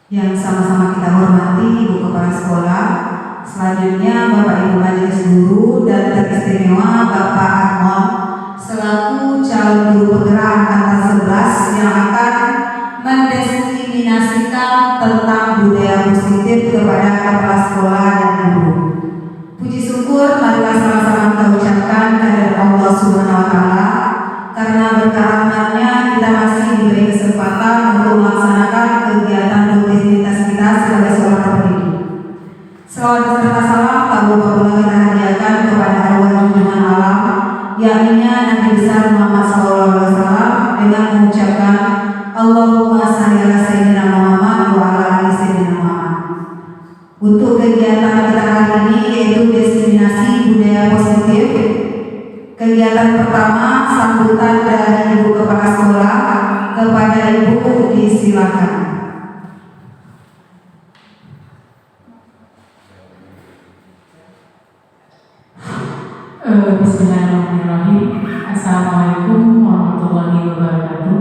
yang sama-sama kita hormati Ibu Kepala Sekolah, selanjutnya Bapak Ibu Majelis Guru, dan teristimewa Bapak Armon selaku calon guru penggerak angkatan 11 yang akan mendiskriminasikan tentang budaya positif kepada kepala sekolah dan guru. Puji syukur marilah sama-sama kita ucapkan kehadirat Allah Subhanahu wa Ta'ala, karena berkat rahmat-Nya kita masih diberi kesempatan untuk melaksanakan kegiatan rutinitas kita sebagai seorang pendidik. Selawat beserta salam Abu Bakar kita hadiahkan kepada arwah junjungan alam, yakni Nabi besar Muhammad SAW, dengan mengucapkan Allahumma shalli ala sayyidina Muhammad wa ala ali sayyidina Muhammad. Untuk kegiatan kita hari ini yaitu diskriminasi budaya positif. Kegiatan pertama, sambutan dari Ibu Kepala Sekolah. Kepada Ibu disilakan. Bismillahirrahmanirrahim. Assalamualaikum warahmatullahi wabarakatuh.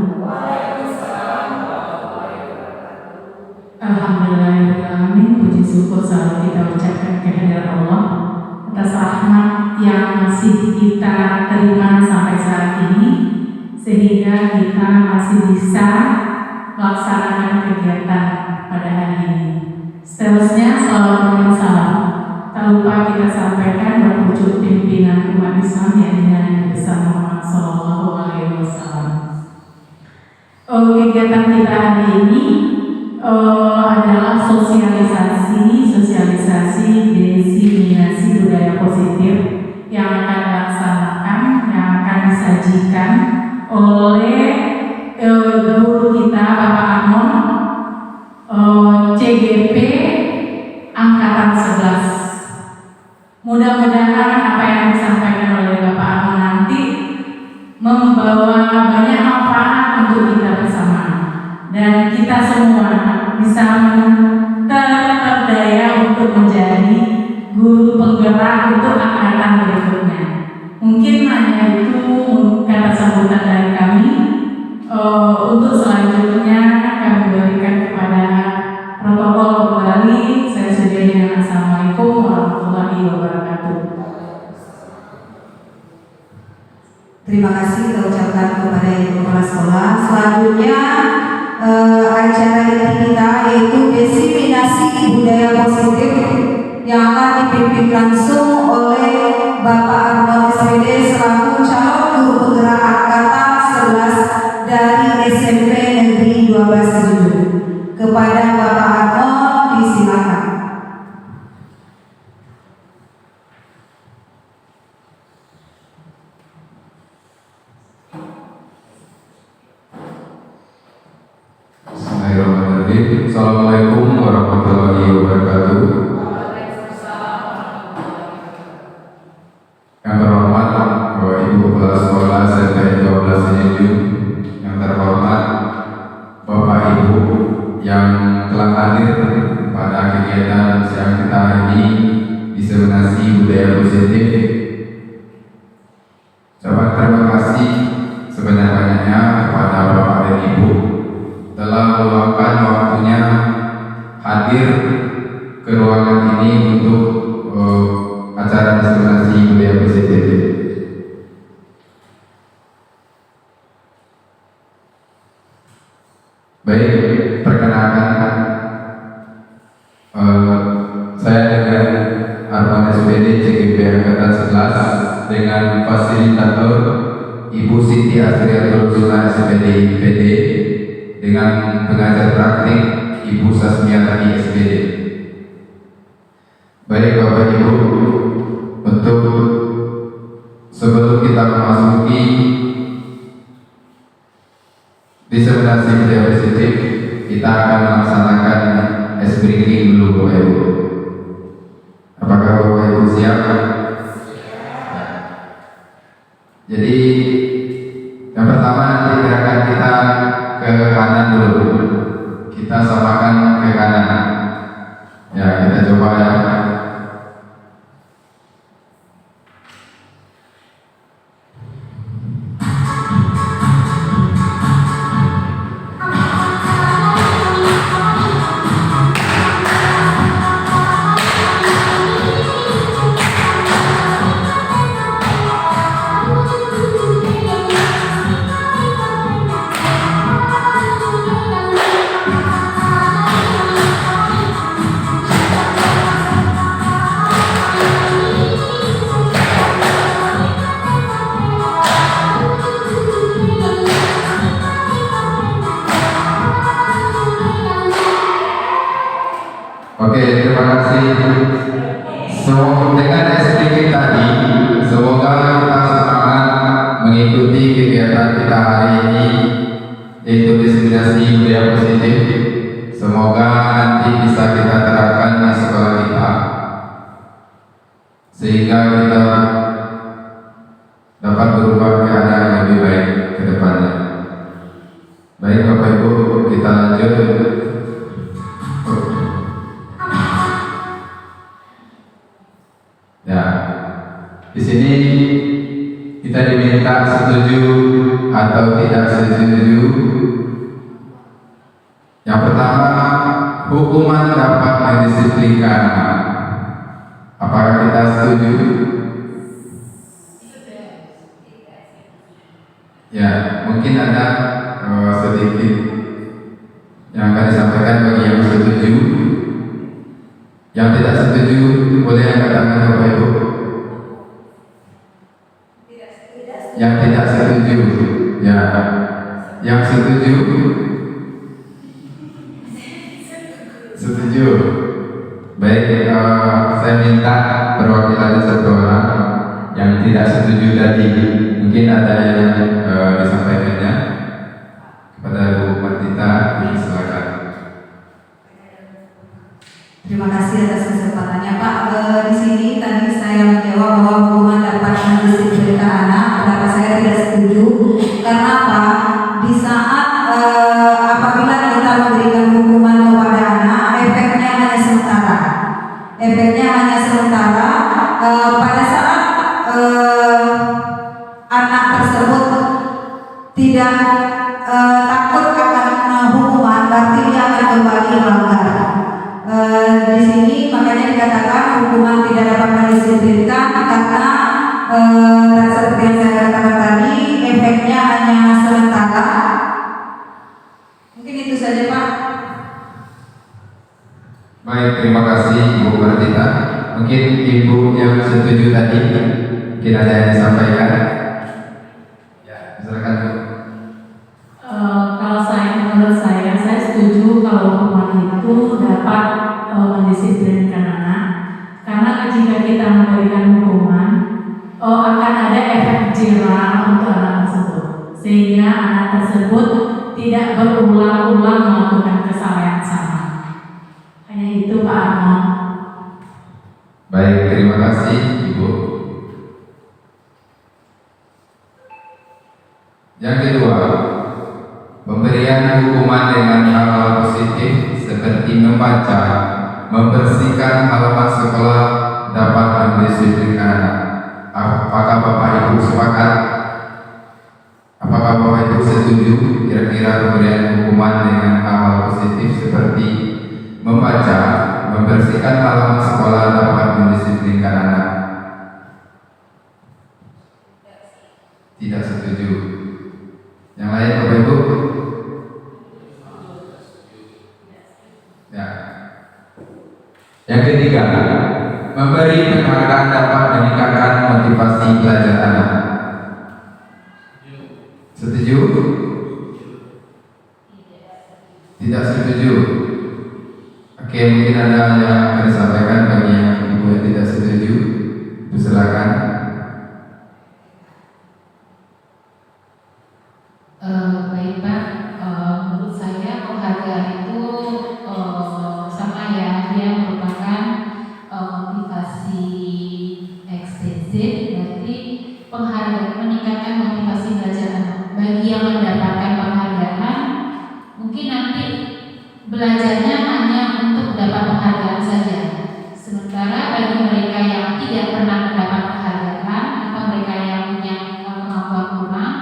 Alhamdulillahirrahmanirrahim. Puji syukur selalu kita ucapkan kehadirat Allah atas rahmat yang masih kita terima sampai saat ini, sehingga kita masih bisa melaksanakan kegiatan pada hari ini. Seterusnya, salawat dan salam tak lupa kita sampaikan berwujud pimpinan umat Islam yang Nabi besar Muhammad SAW. Kegiatan kita hari ini adalah sosialisasi diskriminasi budaya positif yang akan dilaksanakan, yang akan disajikan oleh guru kita Bapak Armon, CGP Angkatan 11. Mudah-mudahan apa yang disampaikan oleh Bapak Armon nanti membawa banyak manfaat untuk kita bersama, dan kita semua bisa terdaya untuk menjadi guru penggerak untuk angkatan berikutnya. Mungkin hanya itu kata sambutan dari kami. Untuk selanjutnya kami berikan kepada protokol kembali. Saya sudah dengan Assalamualaikum warahmatullahi wabarakatuh. Terima kasih kita ucapkan kepada Ibu Kepala Sekolah. Selanjutnya acara inti kita yaitu diskriminasi budaya positif yang akan dipimpin langsung oleh Bapak Armon SPD selaku calon guru penggerak angkatan 11 dari SMP Negeri 12 Kepada Bapak Armon disilakan. Bismillahirrahmanirrahim. Assalamualaikum warahmatullahi wabarakatuh. Yang terhormat Bapak Ibu Kepala Sekolah SMP 12 Senyum, yang terhormat Bapak Ibu yang telah hadir pada kegiatan siang kita hari ini, diskriminasi budaya positif. Ucapan terima kasih sebanyak-banyaknya kepada Bapak dan Ibu telah meluangkan waktunya hadir ke ruangan ini untuk acara diskriminasi budaya positif. Baik, perkenalkan saya dengan Armon SPD CGP Angkatan 11 dengan fasilitator Ibu Siti Asriatul Zuna SPD PD, dengan pengajar praktik Ibu Sasmiati SPD. Baik Bapak Ibu, untuk sebelum kita memasuki diskriminasi budaya positif, kita akan melaksanakan ice breaking dulu Bapak Ibu. Apakah Bapak Ibu siap? Jadi yang pertama nanti gerakan kita ke kanan dulu. Kita samakan ke kanan. Ya, kita coba ya. kasih. Dengan sedikit tadi, semoga kita semangat mengikuti kegiatan kita hari ini, yaitu diseminasi budaya positif. Semoga nanti bisa kita terapkan di sekolah kita, sehingga kita dapat berubah keadaan yang lebih baik ke depannya. Baik Bapak Ibu, kita lanjut. Ya, di sini kita diminta setuju atau tidak setuju. Yang pertama, hukuman dapat mendisiplinkan. Apakah kita setuju? Ya, mungkin ada sedikit yang akan disampaikan bagi yang setuju. Yang tidak setuju boleh angkat tangan Bapak Ibu. Yang tidak setuju, ya. Yang setuju, setuju. Baik, saya minta perwakilan satu orang yang tidak setuju tadi. Mungkin ada yang disampaikannya kepada Bu Martita. Silakan. Terima kasih atas kesempatannya Pak. Di sini tadi saya menjawab bahwa hukuman dapat mendisiplinkan anak. Pendapat saya tidak setuju. Karena apa? Di saat apabila kita memberikan hukuman kepada anak, efeknya hanya sementara. Efeknya hanya sementara. Pada saat anak tersebut tidak takut akan hukuman, berarti dia akan kembali melanggar. Di sini makanya dikatakan hukuman tidak dapat mendisiplinkan karena seperti yang saya katakan tadi, efeknya hanya sementara. Mungkin itu saja Pak. Baik, terima kasih Ibu Martita. Mungkin Ibu yang setuju tadi, mungkin ada yang disampaikan. Ya, silakan Bu. Kalau menurut saya setuju kalau hukuman itu dapat mendisiplinkan anak, karena jika kita memberikan hukuman, akan ada efek jerah untuk anak tersebut, sehingga anak tersebut tidak berulang-ulang melakukan kesalahan sama. Hanya itu Pak Arno. Baik, terima kasih Ibu. Yang kedua, pemberian hukuman dengan hal positif seperti membaca, membersihkan halaman sekolah dapat mendisiplinkan anak. Apakah Bapak Ibu sepakat? Apakah Bapak Ibu setuju kira-kira pemberian hukuman dengan hal positif seperti membaca, membersihkan halaman sekolah dapat mendisiplinkan anak? Tidak setuju. Yang lain Bapak Ibu? Ya. Yang ketiga, memberi penghargaan dapat meningkatkan motivasi belajar anak. Setuju? Tidak setuju. Oke, mungkin ada yang akan disampaikan bagi yang Ibu yang tidak setuju. Silakan. Baik Pak, menurut saya penghargaan itu sama ya, dia merupakan motivasi ekstensif, berarti penghargaan meningkatkan motivasi belajar anak. Bagi yang mendapatkan penghargaan, mungkin nanti belajarnya hanya untuk dapat penghargaan saja. Sementara bagi mereka yang tidak pernah mendapat penghargaan atau mereka yang punya kemampuan kurang,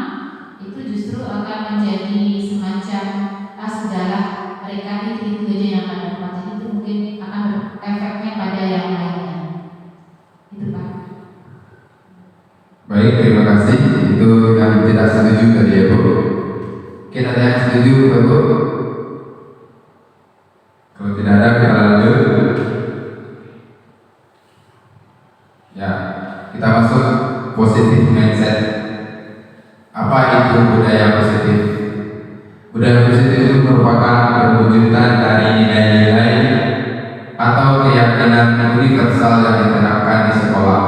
itu justru akan menjadi semacam sudahlah mereka itu aja yang akan dapat. Jadi itu mungkin akan berefeknya pada yang lainnya. Itu Pak. Baik, terima kasih. Itu yang tidak setuju tadi ya Bu. Mungkin ada yang setuju Bapak Bu? Kalau tidak ada kita lanjut. Ya, kita masuk positif mindset. Apa itu budaya positif? Budaya positif itu merupakan perwujudan dari nilai-nilai atau keyakinan universal yang diterapkan di sekolah.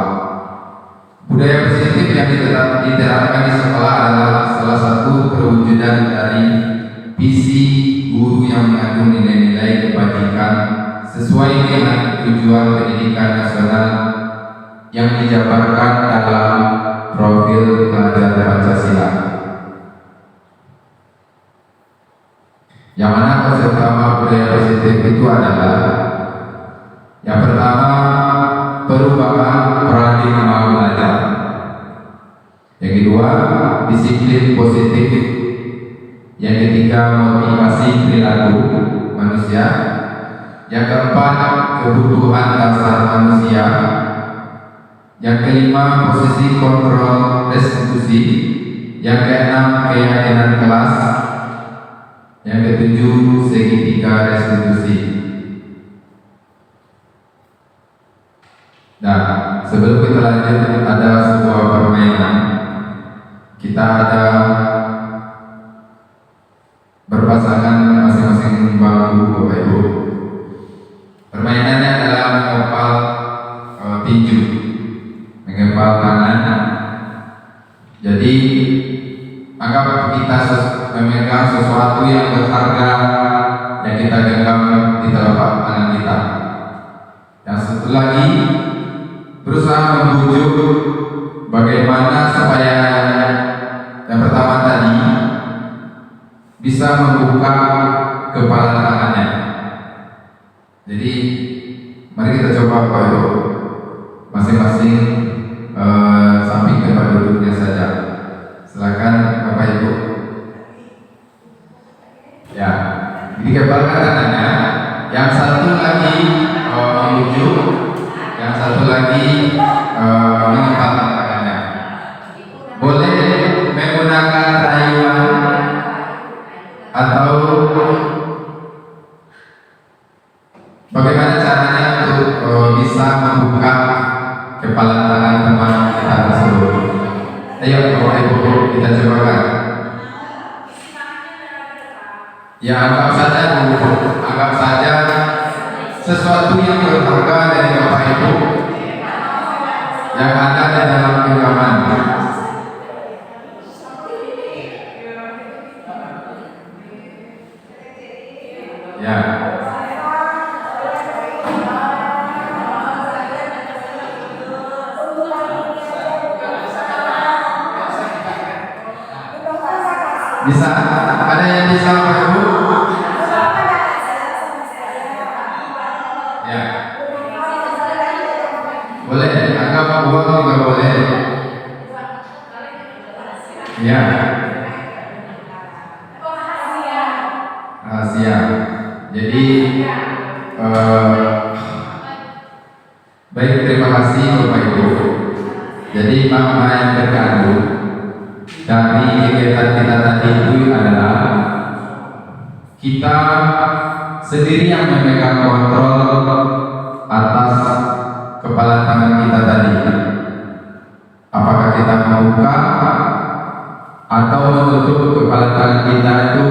Budaya positif yang diterapkan di sekolah adalah salah satu perwujudan dari visi guru yang mengandung nilai-nilai kebajikan sesuai dengan tujuan pendidikan nasional yang dijabarkan dalam profil pelajar Pancasila. Yang mana konsep utama budaya positif itu adalah yang pertama, perubahan paradigma belajar. Yang kedua, disiplin positif. Yang ketiga, motivasi perilaku manusia. Yang keempat, kebutuhan dasar manusia. Yang kelima, posisi kontrol restitusi. Yang keenam, keyakinan kelas. Yang ketujuh, segitiga restitusi. Nah, sebelum kita lanjut, ada sebuah permainan. Kita ada berpasangan masing-masing bangku, Bapak Ibu. Permainannya adalah mengepal tinju, mengepal tangan. Jadi anggap kita memegang sesuatu yang berharga yang kita genggam di telapak tangan kita. Yang satu lagi berusaha membujuk bagaimana supaya yang pertama tadi bisa membuka kepala tangannya. Jadi mari kita coba Bapak Ibu, masing-masing samping tempat duduknya saja. Silakan Bapak Ibu. Ya, dikepalkan tangannya. Yang satu lagi membujuk, yang satu lagi mengepalkan tangannya. Boleh menggunakan rayuan atau bagaimana caranya untuk bisa membuka kepala tangan teman kita tersebut. Ayo Bapak Ibu, kita cobakan. Ya, anggap saja sesuatu yang berharga dari Bapak Ibu yang ada di dalam genggaman. Ya. Bisa? Ada yang bisa Bapak Ibu? Ya. Boleh, anggap uang juga boleh. Ya. Rahasia. Jadi baik, terima kasih Bapak Ibu. Jadi makna yang terkandung dari kegiatan kita tadi itu adalah kita sendiri yang memegang kontrol atas kepala tangan kita tadi. Apakah kita membuka atau menutup kepala tangan kita itu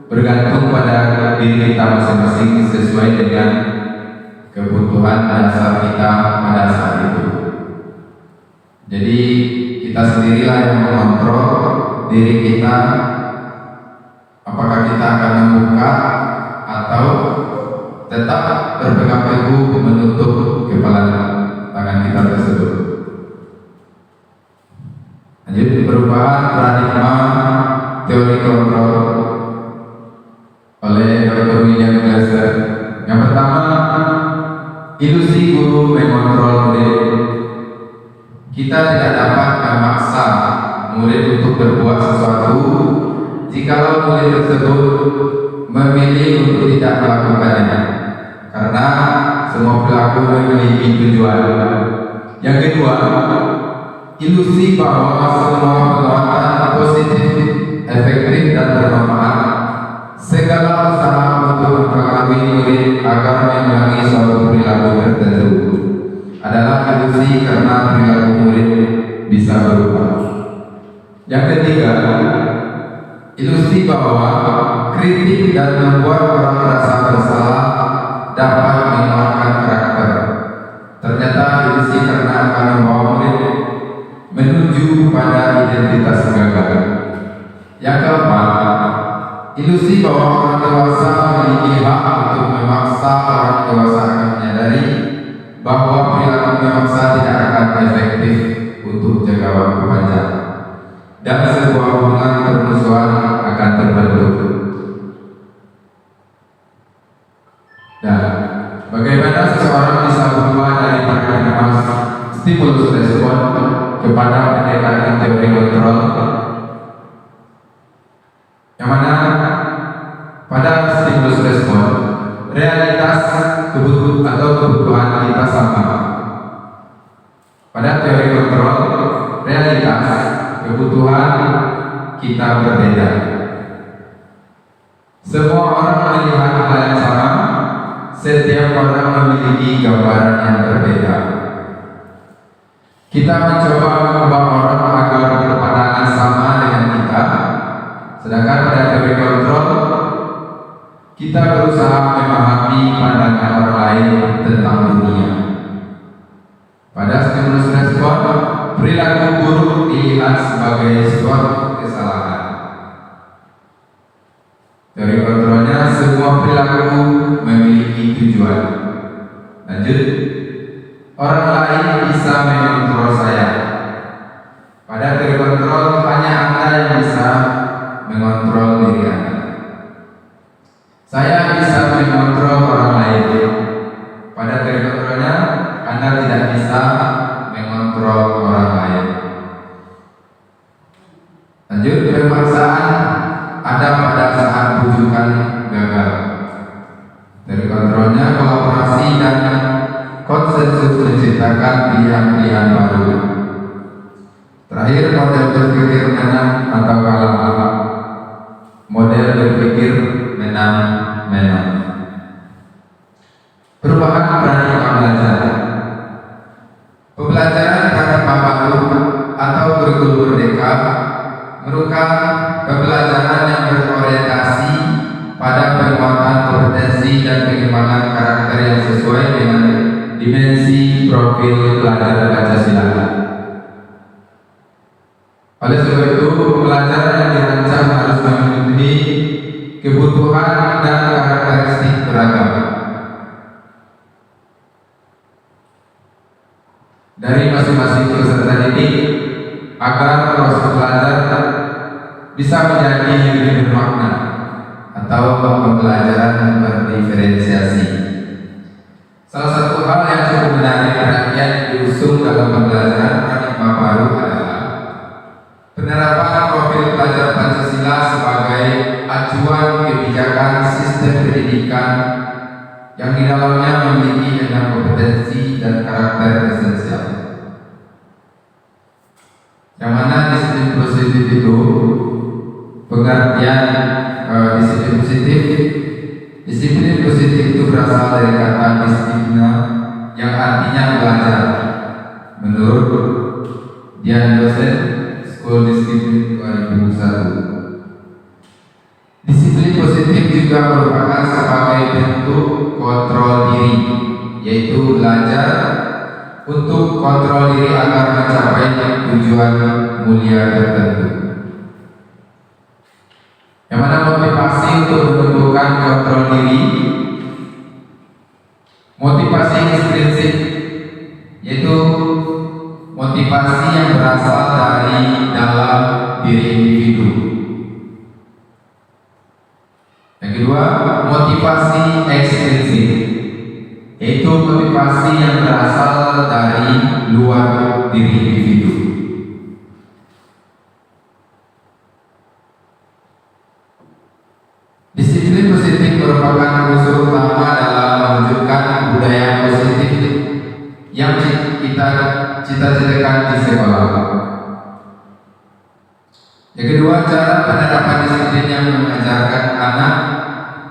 bergantung pada diri kita masing-masing sesuai dengan kebutuhan dasar kita pada saat itu. Jadi kita sendirilah yang mengontrol diri kita, apakah kita akan membuka atau tetap berpegang teguh menutup kepala tangan kita tersebut. Lanjut, perubahan paradigma teori kontrol oleh Dr. William Glasser. Yang pertama, ilusi guru mengontrol murid. Kita tidak dapat memaksa murid untuk berbuat sesuatu jikalau murid tersebut memilih untuk tidak melakukannya, karena semua perilaku memiliki tujuan. Yang kedua, ilusi bahwa semua perbuatan positif, efektif dan bermanfaat. Segala usaha untuk mempengaruhi murid agar mengulangi suatu perilaku tertentu adalah ilusi, karena perilaku murid bisa berubah. Yang ketiga, ilusi bahwa kritik dan membuat orang merasa bersalah dapat menguatkan karakter. Ternyata ilusi karena akan membawa murid menuju pada identitas gagal. Yang keempat, ilusi bahwa orang dewasa memiliki hak untuk memaksa orang dewasa akan menyadari bahwa perilaku memaksa tidak akan efektif untuk jangka waktu panjang dan sebuah hubungan permusuhan akan terbentuk. Dan bagaimana seseorang bisa berubah dari paradigma stimulus respon kepada pendekatan teori kontrol, yang mana pada stimulus respon realitas kebutuhan kita sama. Pada teori kontrol realitas kebutuhan kita berbeda. Semua orang melihat hal yang sama, setiap orang memiliki gambaran yang berbeda. Kita mencoba mengubah orang agar berpandangan sama dengan kita, sedangkan pada teori kontrol kita berusaha memahami pandangan orang lain tentang dunia. Pada stimulus respon, perilaku buruk dilihat sebagai suatu kesalahan. Teori kontrolnya, semua perilaku memiliki tujuan. Lanjut, orang lain bisa mengontrol saya. Pada teori kontrol, hanya Anda yang bisa mengontrol diri Anda. Saya bisa mengontrol orang lain. Pada teori kontrolnya, Anda tidak bisa mengontrol orang lain. Lanjut, pemaksaan ada pada saat bujukan gagal. Dari kontrolnya, kolaborasi dan konsensus menciptakan pilihan-pilihan baru. Terakhir, model berpikir menang atau kalah. Model berpikir menang. Perubahan paradigma belajar. Pembelajaran paradigma baru atau kurikulum merdeka merupakan pembelajaran yang berorientasi pada penguatan kompetensi dan pengembangan karakter yang sesuai dengan dimensi profil pelajar Pancasila. Oleh sebab itu, pembelajaran yang dirancang harus memenuhi kebutuhan dan karakteristik beragam dari masing-masing peserta didik agar proses belajar bisa menjadi lebih bermakna atau pembelajaran berdiferensiasi. Salah satu hal yang cukup menarik perhatian diusung dalam pembelajaran paradigma baru adalah penerapan profil pelajar Pancasila sebagai acuan kebijakan sistem pendidikan yang di dalamnya memiliki 6 kompetensi dan karakter esensial. Yang mana disiplin positif itu pengertian disiplin positif itu berasal dari kata disiplina yang artinya belajar. Menurut Dian Dosen School Disiplin 2001, disiplin positif juga merupakan sebagai bentuk kontrol diri, yaitu belajar untuk kontrol diri agar mencapai tujuan mulia tertentu. Yang mana motivasi untuk menumbuhkan kontrol diri, motivasi intrinsik, yaitu motivasi yang berasal dari dalam diri individu. Yang kedua, motivasi ekstrinsik, yaitu motivasi yang berasal dari luar diri individu. Disiplin positif merupakan unsur utama dalam mewujudkan budaya positif yang kita cita-citakan di sekolah. Yang kedua, cara penerapan disiplin yang mengajarkan anak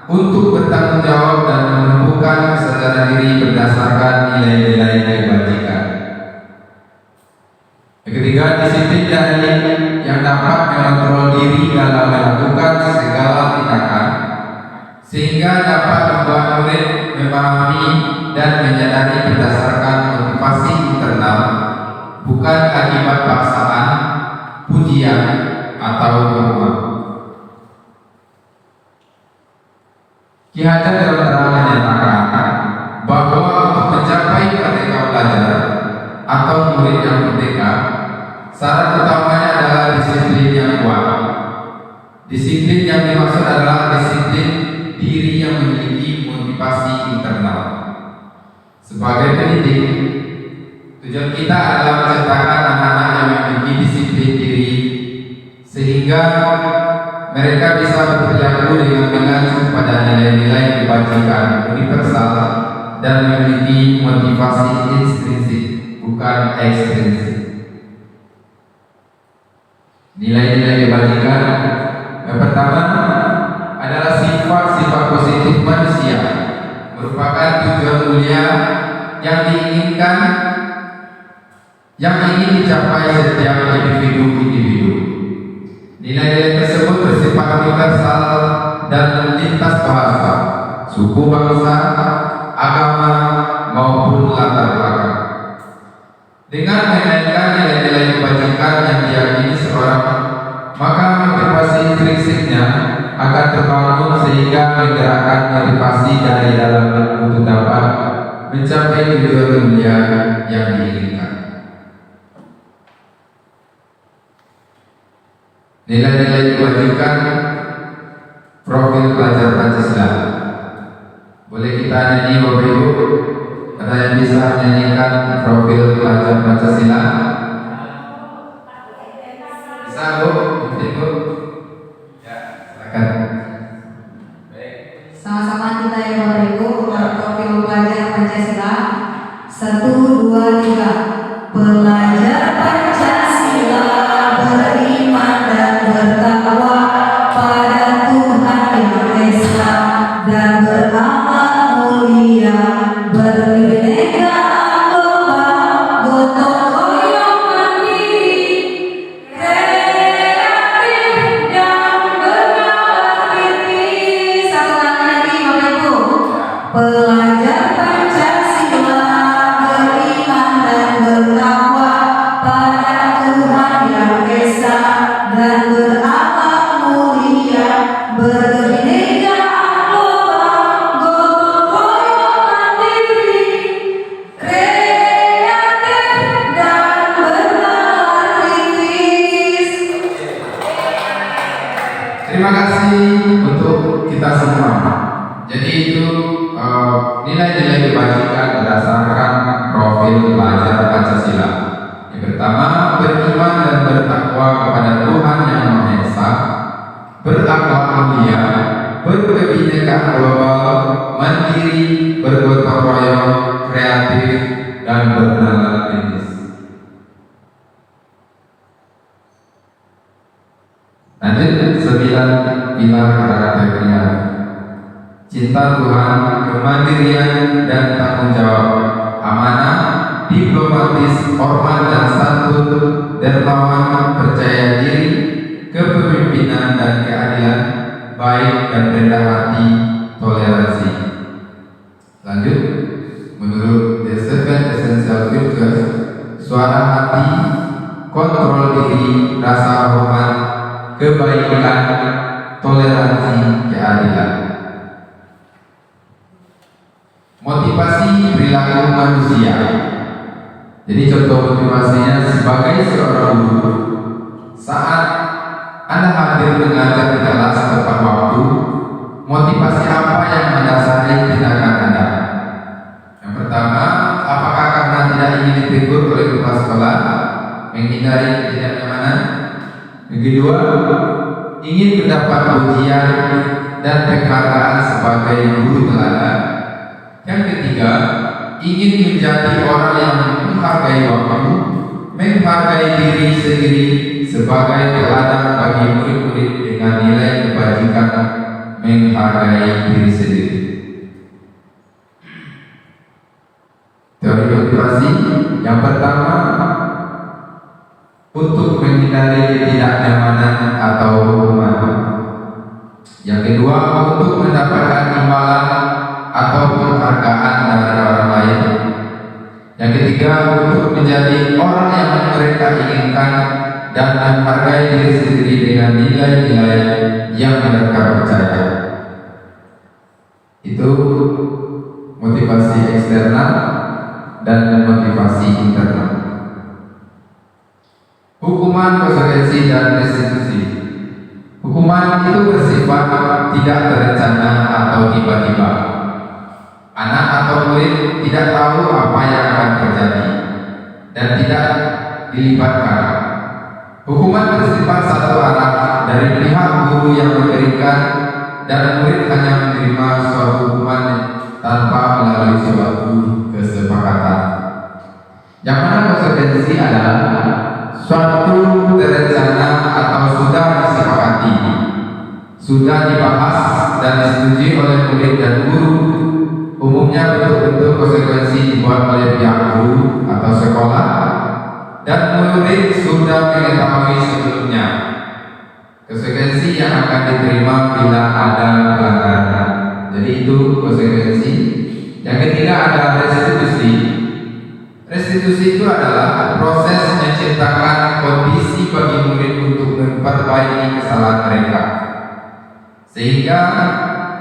untuk bertanggung jawab dan menumbuhkan kesadaran diri berdasarkan nilai-nilai kebajikan. Yang ketiga, disiplin dari yang dapat mengontrol diri dalam melakukan segala tindakan sehingga dapat membuat murid memahami Ki Hajar dalam terang menyatakan bahwa untuk mencapai merdeka belajar atau murid yang merdeka, syarat utamanya adalah disiplin yang kuat. Disiplin yang dimaksud adalah disiplin diri yang memiliki motivasi internal. Sebagai pendidik, tujuan kita adalah menciptakan anak-anak yang memiliki disiplin diri sehingga mereka bisa berperilaku dengan mengacu pada nilai-nilai kebajikan universal dan memiliki motivasi intrinsik, bukan ekstrinsik. Nilai-nilai kebajikan yang pertama adalah sifat-sifat positif manusia, merupakan tujuan mulia yang diinginkan, yang ingin dicapai setiap individu. Nilai-nilai tersebut bersifat universal dan lintas bahasa, suku bangsa, agama maupun latar belakang. Dengan mengaitkan nilai-nilai kebajikan yang diyakini seorang, maka motivasi intrinsiknya akan terbangun sehingga menggerakkan motivasi dari dalam untuk dapat mencapai tujuan mulia yang diinginkan. Nilai-nilai kebajikan profil pelajar Pancasila. Boleh kita nyanyi Bapak Ibu? Ada yang bisa menyanyikan profil pelajar Pancasila? Bisa Bu? Ibu? Ya, silakan. Baik. Sama-sama kita ya Bapak Ibu, profil pelajar Pancasila. 1, 2, 3. Pelajar Pancasila beriman dan bertakwa pada Tuhan Yang Esa dan beramal mulia, berbineka agama, gotong royong mandiri, kreatif dan bernalar kritis. Satu lagi Bapak Ibu. Pelajar Pancasila beriman dan bertakwa pada Tuhan Yang Esa dan beramal mulia, berbineka agama, gotong royong mandiri, kreatif dan bernalar kritis. Terima kasih untuk kita semua. Jadi itu nilai-nilai kebajikan berdasarkan profil pelajar Pancasila. Yang pertama, beriman dan bertakwa kepada Tuhan Yang Maha Esa, berakhlak mulia, berkebinekaan global, mandiri, bergotong royong, kreatif, dan bernalar kritis. Lanjut 9 pilar karakternya: cinta Tuhan, kemandirian dan tanggung jawab, amanah, diplomatis, hormat dan santun, dermawan, percaya diri, kepemimpinan dan keadilan, baik dan rendah hati, toleransi. Lanjut, menurut The Seven Essential Virtues, suara hati, kontrol diri, rasa hormat, kebaikan, toleransi, keadilan. Motivasi perilaku manusia. Jadi contoh motivasinya sebagai seorang guru, saat Anda hadir mengajar di kelas tepat waktu, motivasi apa yang mendasari tindakan Anda? Yang pertama, apakah karena tidak ingin ditegur oleh kepala sekolah, menghindari ketidaknyamanan? Yang kedua, ingin mendapat pujian dan penghargaan sebagai guru teladan. Yang ketiga, ingin menjadi orang yang menghargai waktu, menghargai diri sendiri sebagai teladan bagi murid-murid dengan nilai kebajikan, menghargai diri sendiri. Teori motivasi yang pertama, untuk menghindari ketidaknyamanan atau hukuman. Yang kedua, untuk mendapatkan imbalan atau penghargaan dari orang lain. Yang ketiga, untuk menjadi orang yang mereka inginkan dan menghargai diri sendiri dengan nilai-nilai yang mereka percaya. Itu motivasi eksternal dan motivasi internal. Hukuman, konsekuensi, dan restitusi. Hukuman itu bersifat tidak terencana atau tiba-tiba. Anak atau murid tidak tahu apa yang akan terjadi dan tidak dilibatkan. Hukuman bersifat satu arah dari pihak guru yang memberikan, dan murid hanya menerima suatu hukuman tanpa melalui suatu kesepakatan. Yang mana konsekuensi adalah suatu terencana atau sudah disepakati, sudah dibahas dan disetujui oleh murid dan guru. Umumnya bentuk-bentuk konsekuensi dibuat oleh pihak guru atau sekolah, dan murid sudah mengetahui sebelumnya konsekuensi yang akan diterima bila ada pelanggaran. Jadi itu konsekuensi. Yang ketiga ada restitusi. Restitusi itu adalah proses menciptakan kondisi bagi murid untuk memperbaiki kesalahan mereka, sehingga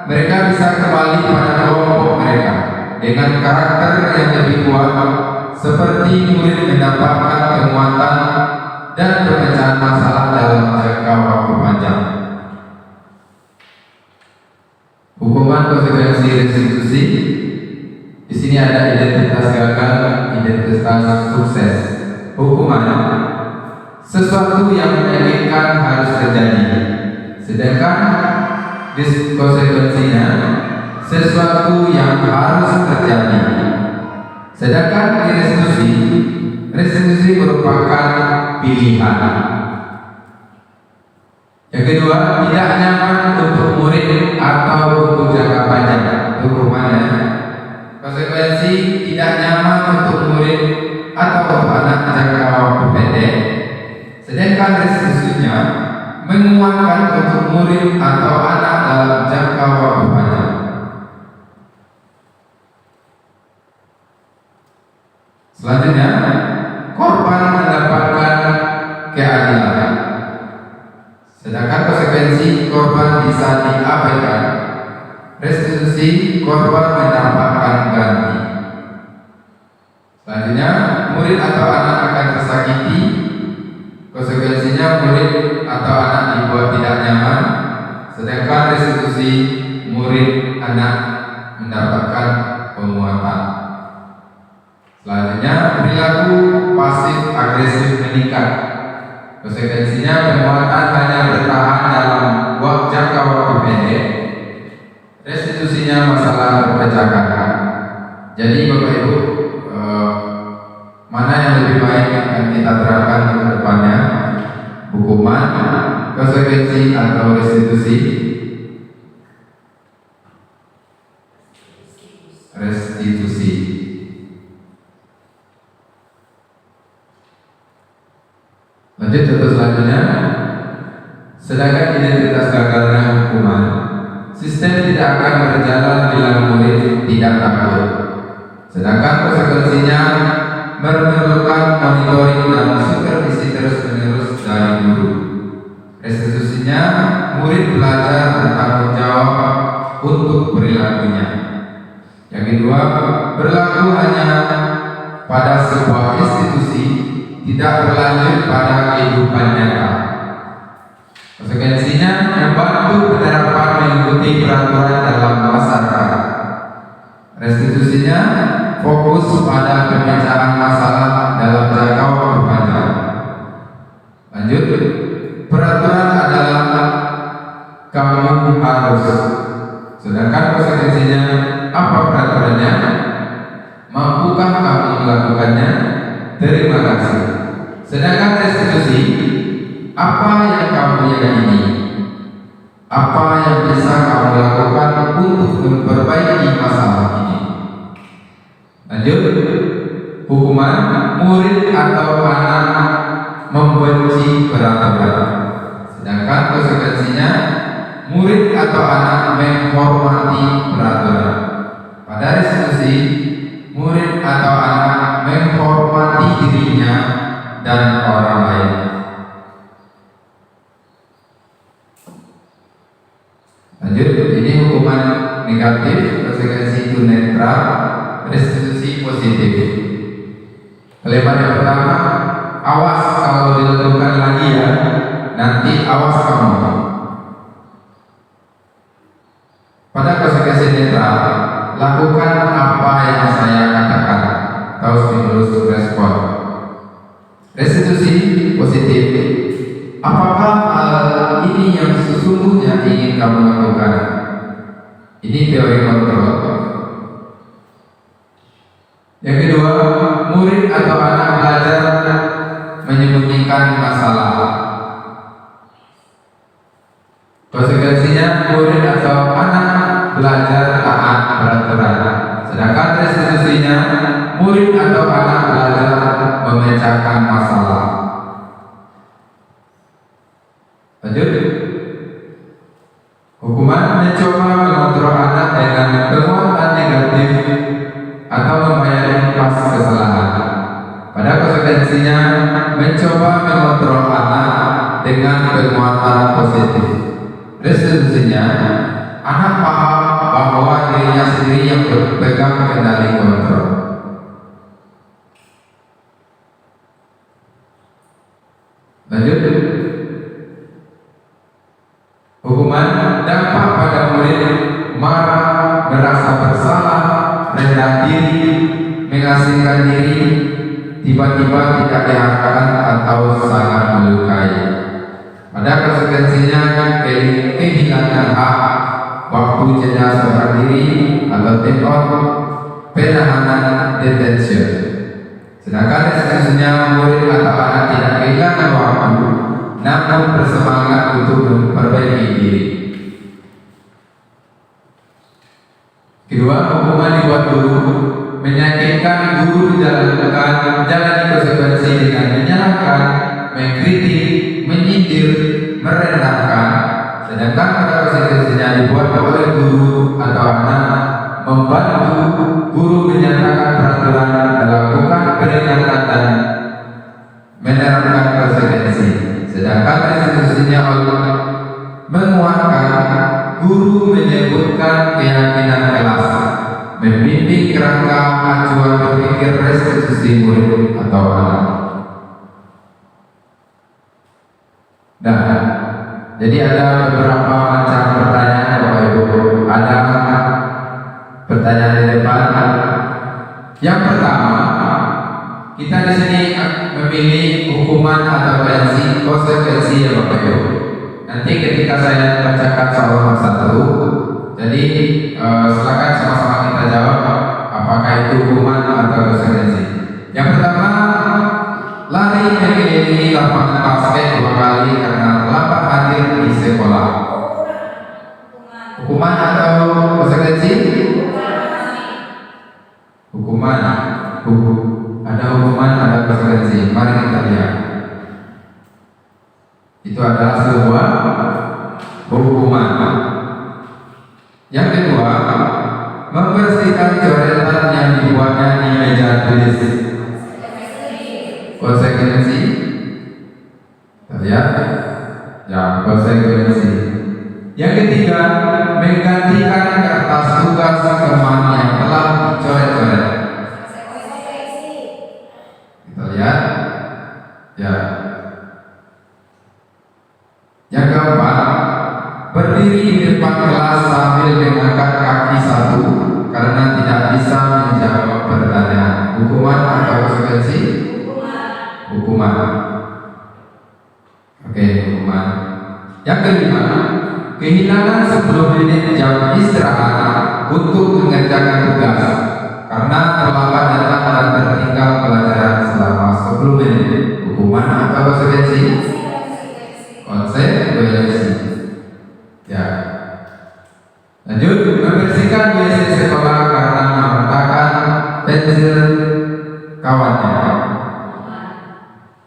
mereka bisa kembali pada kelompok mereka dengan karakter yang lebih kuat, seperti murid mendapatkan penguatan dan pemecahan masalah dalam jangka waktu panjang. Hukuman, konsekuensi, restitusi. Di sini ada identitas gagal, identitas sukses. Hukuman, sesuatu yang menginginkan harus terjadi, sedangkan konsekuensinya sesuatu yang harus terjadi. Sedangkan restitusi merupakan pilihan. Yang kedua, tidak nyaman untuk murid atau untuk jangka panjang. Hukumannya, konsekuensi tidak nyaman untuk murid atau untuk anak jangka waktu pendek. Sedangkan restitusinya menguatkan untuk murid atau anak dalam jangka waktu panjang. Selanjutnya, korban mendapatkan keadilan. Sedangkan konsekuensi korban bisa diabaikan. Restitusi, korban mendapatkan ganti. Selanjutnya, murid atau anak akan tersakiti. Konsekuensinya murid atau anak dibuat tidak nyaman. Sedangkan restitusi, murid anak mendapatkan penguatan. Selanjutnya, perilaku pasif agresif meningkat. Konsekuensinya penguatan hanya bertahan dalam jangka waktu pendek. Restitusinya masalah terpecahkan. Jadi Bapak Ibu, mana yang lebih baik yang akan kita terapkan ke depannya? Hukuman, konsekuensi, atau restitusi? Restitusi. Lanjut contoh selanjutnya. Sedangkan identitas gagalnya hukuman, sistem tidak akan berjalan bila murid tidak takut. Sedangkan konsekuensinya memerlukan monitoring dan supervisi terus-menerus dari guru. Restitusinya, murid belajar bertanggung jawab untuk perilakunya. Yang kedua, berlaku hanya pada sebuah institusi, tidak berlanjut pada kehidupan nyata. Konsekuensinya, membantu penerapan mengikuti peraturan dalam masyarakat. Restitusinya, fokus pada pemecahan masalah dalam jangka waktu panjang. Lanjut, peraturan adalah kamu harus. Sedangkan konsekuensinya, apa peraturannya? Mampukah kamu melakukannya? Terima kasih. Sedangkan restitusi, apa yang kamu yakini? Apa yang bisa kamu lakukan untuk memperbaiki masalah ini? Lanjut, hukuman, murid atau anak membenci peraturan. Sedangkan konsekuensinya, murid atau anak menghormati peraturan. Pada restitusi, murid atau anak menghormati dirinya dan orang lain. Lanjut, ini hukuman negatif, konsekuensi itu netral, restitusi positif. Kalimat yang pertama, awas kalau dilakukan lagi ya, nanti awas kamu. Pada konsekuensi netral, lakukan apa yang saya katakan, atau stimulus respon. Restitusi positif, apakah hal ini yang sesungguhnya ingin kamu lakukan? Ini teori kontrol. Yang kedua, murid atau anak belajar menyembunyikan masalah. Konsekuensinya, murid atau anak belajar taat peraturan. Sedangkan restitusinya, murid atau anak belajar memecahkan masalah. Lanjut. Hukuman mencoba mengontrol anak dengan penguatan negatif atau membayar pas kesalahan. Pada konsekuensinya, mencoba mengontrol anak dengan penguatan positif. Restitusinya, anak paham bahwa dirinya sendiri yang berpegang kendali kontrol. Lanjut. Hukuman dampak pada murid marah, merasa bersalah, rendah diri, mengasingkan diri, tiba-tiba tidak diharapkan atau sangat melukai. Pada konsekuensinya, kehilangan hak, waktu jeda seorang diri atau take out, penahanan, detention. Sedangkan restitusinya, murid atau anak tidak kehilangan waktu, namun bersemangat untuk memperbaiki diri. Kedua, hukuman dibuat guru. Menyakitkan guru dijalankan, jalani konsekuensi dengan menyalahkan, mengkritik, menyindir, merendahkan. Sedangkan pada konsekuensinya dibuat oleh guru atau anak membantu guru menyatakan peraturan, melakukan peringatan dan menerapkan konsekuensi. Sedangkan restitusinya Allah menguatkan guru menyebutkan keyakinan kelas, membimbing kerangka acuan berpikir restitusi murid atau anak. Jadi ada beberapa macam pertanyaan Bapak Ibu. Ada pertanyaan di depan. Yang pertama, kita di sini memilih hukuman atau konsekuensi ya Bapak Ibu. Nanti ketika saya bacakan soal satu, jadi silakan sama-sama kita jawab apakah itu hukuman atau konsekuensi. Yang pertama, lari mengelilingi lapangan basket 2 kali karena terlambat hadir di sekolah. Hukuman atau konsekuensi? Hukuman. Ada hukuman, ada konsekuensi. Mari kita lihat. Itu adalah sebuah hukuman. Yang kedua, membersihkan coretan yang dibuatnya di meja tulis. Konsekuensi. Lihat. Ya, konsekuensi. Yang ketiga, menggantikan kertas tugas teman yang telah dicoret-coret. Kita lihat. Ya. Yang keempat, berdiri di depan kelas sambil mengangkat kaki satu karena tidak bisa menjawab pertanyaan. Hukuman atau konsekuensi? Hukuman. Oke, hukuman. Yang kelima, kehilangan 10 menit jam istirahat untuk mengerjakan tugas karena terlambat datang dan tertinggal pelajaran selama 10 menit. Hukuman atau konsekuensi? Konsekuensi. Ya. Lanjut, membersihkan WC sekolah karena meratakan pensil kawannya.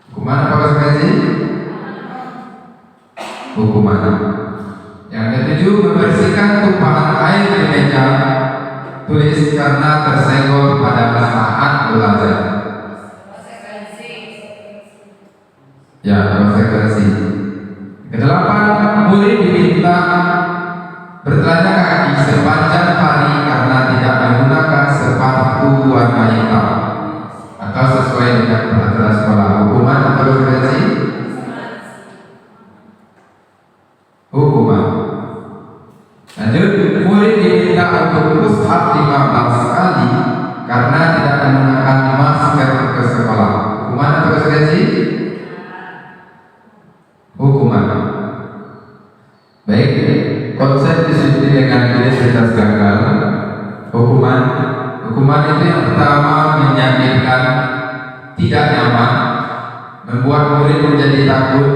Hukuman apa konsekuensi? Hukuman. Yang ketujuh, membersihkan tumpahan air di meja tulis karena tersenggol pada saat belajar. Ya, konsekuensi. Kedelapan, murid diminta bertelanjang kaki sepanjang konsep disiplin dengan identitas gagal. Hukuman itu yang pertama menyakitkan, tidak nyaman, membuat murid menjadi takut,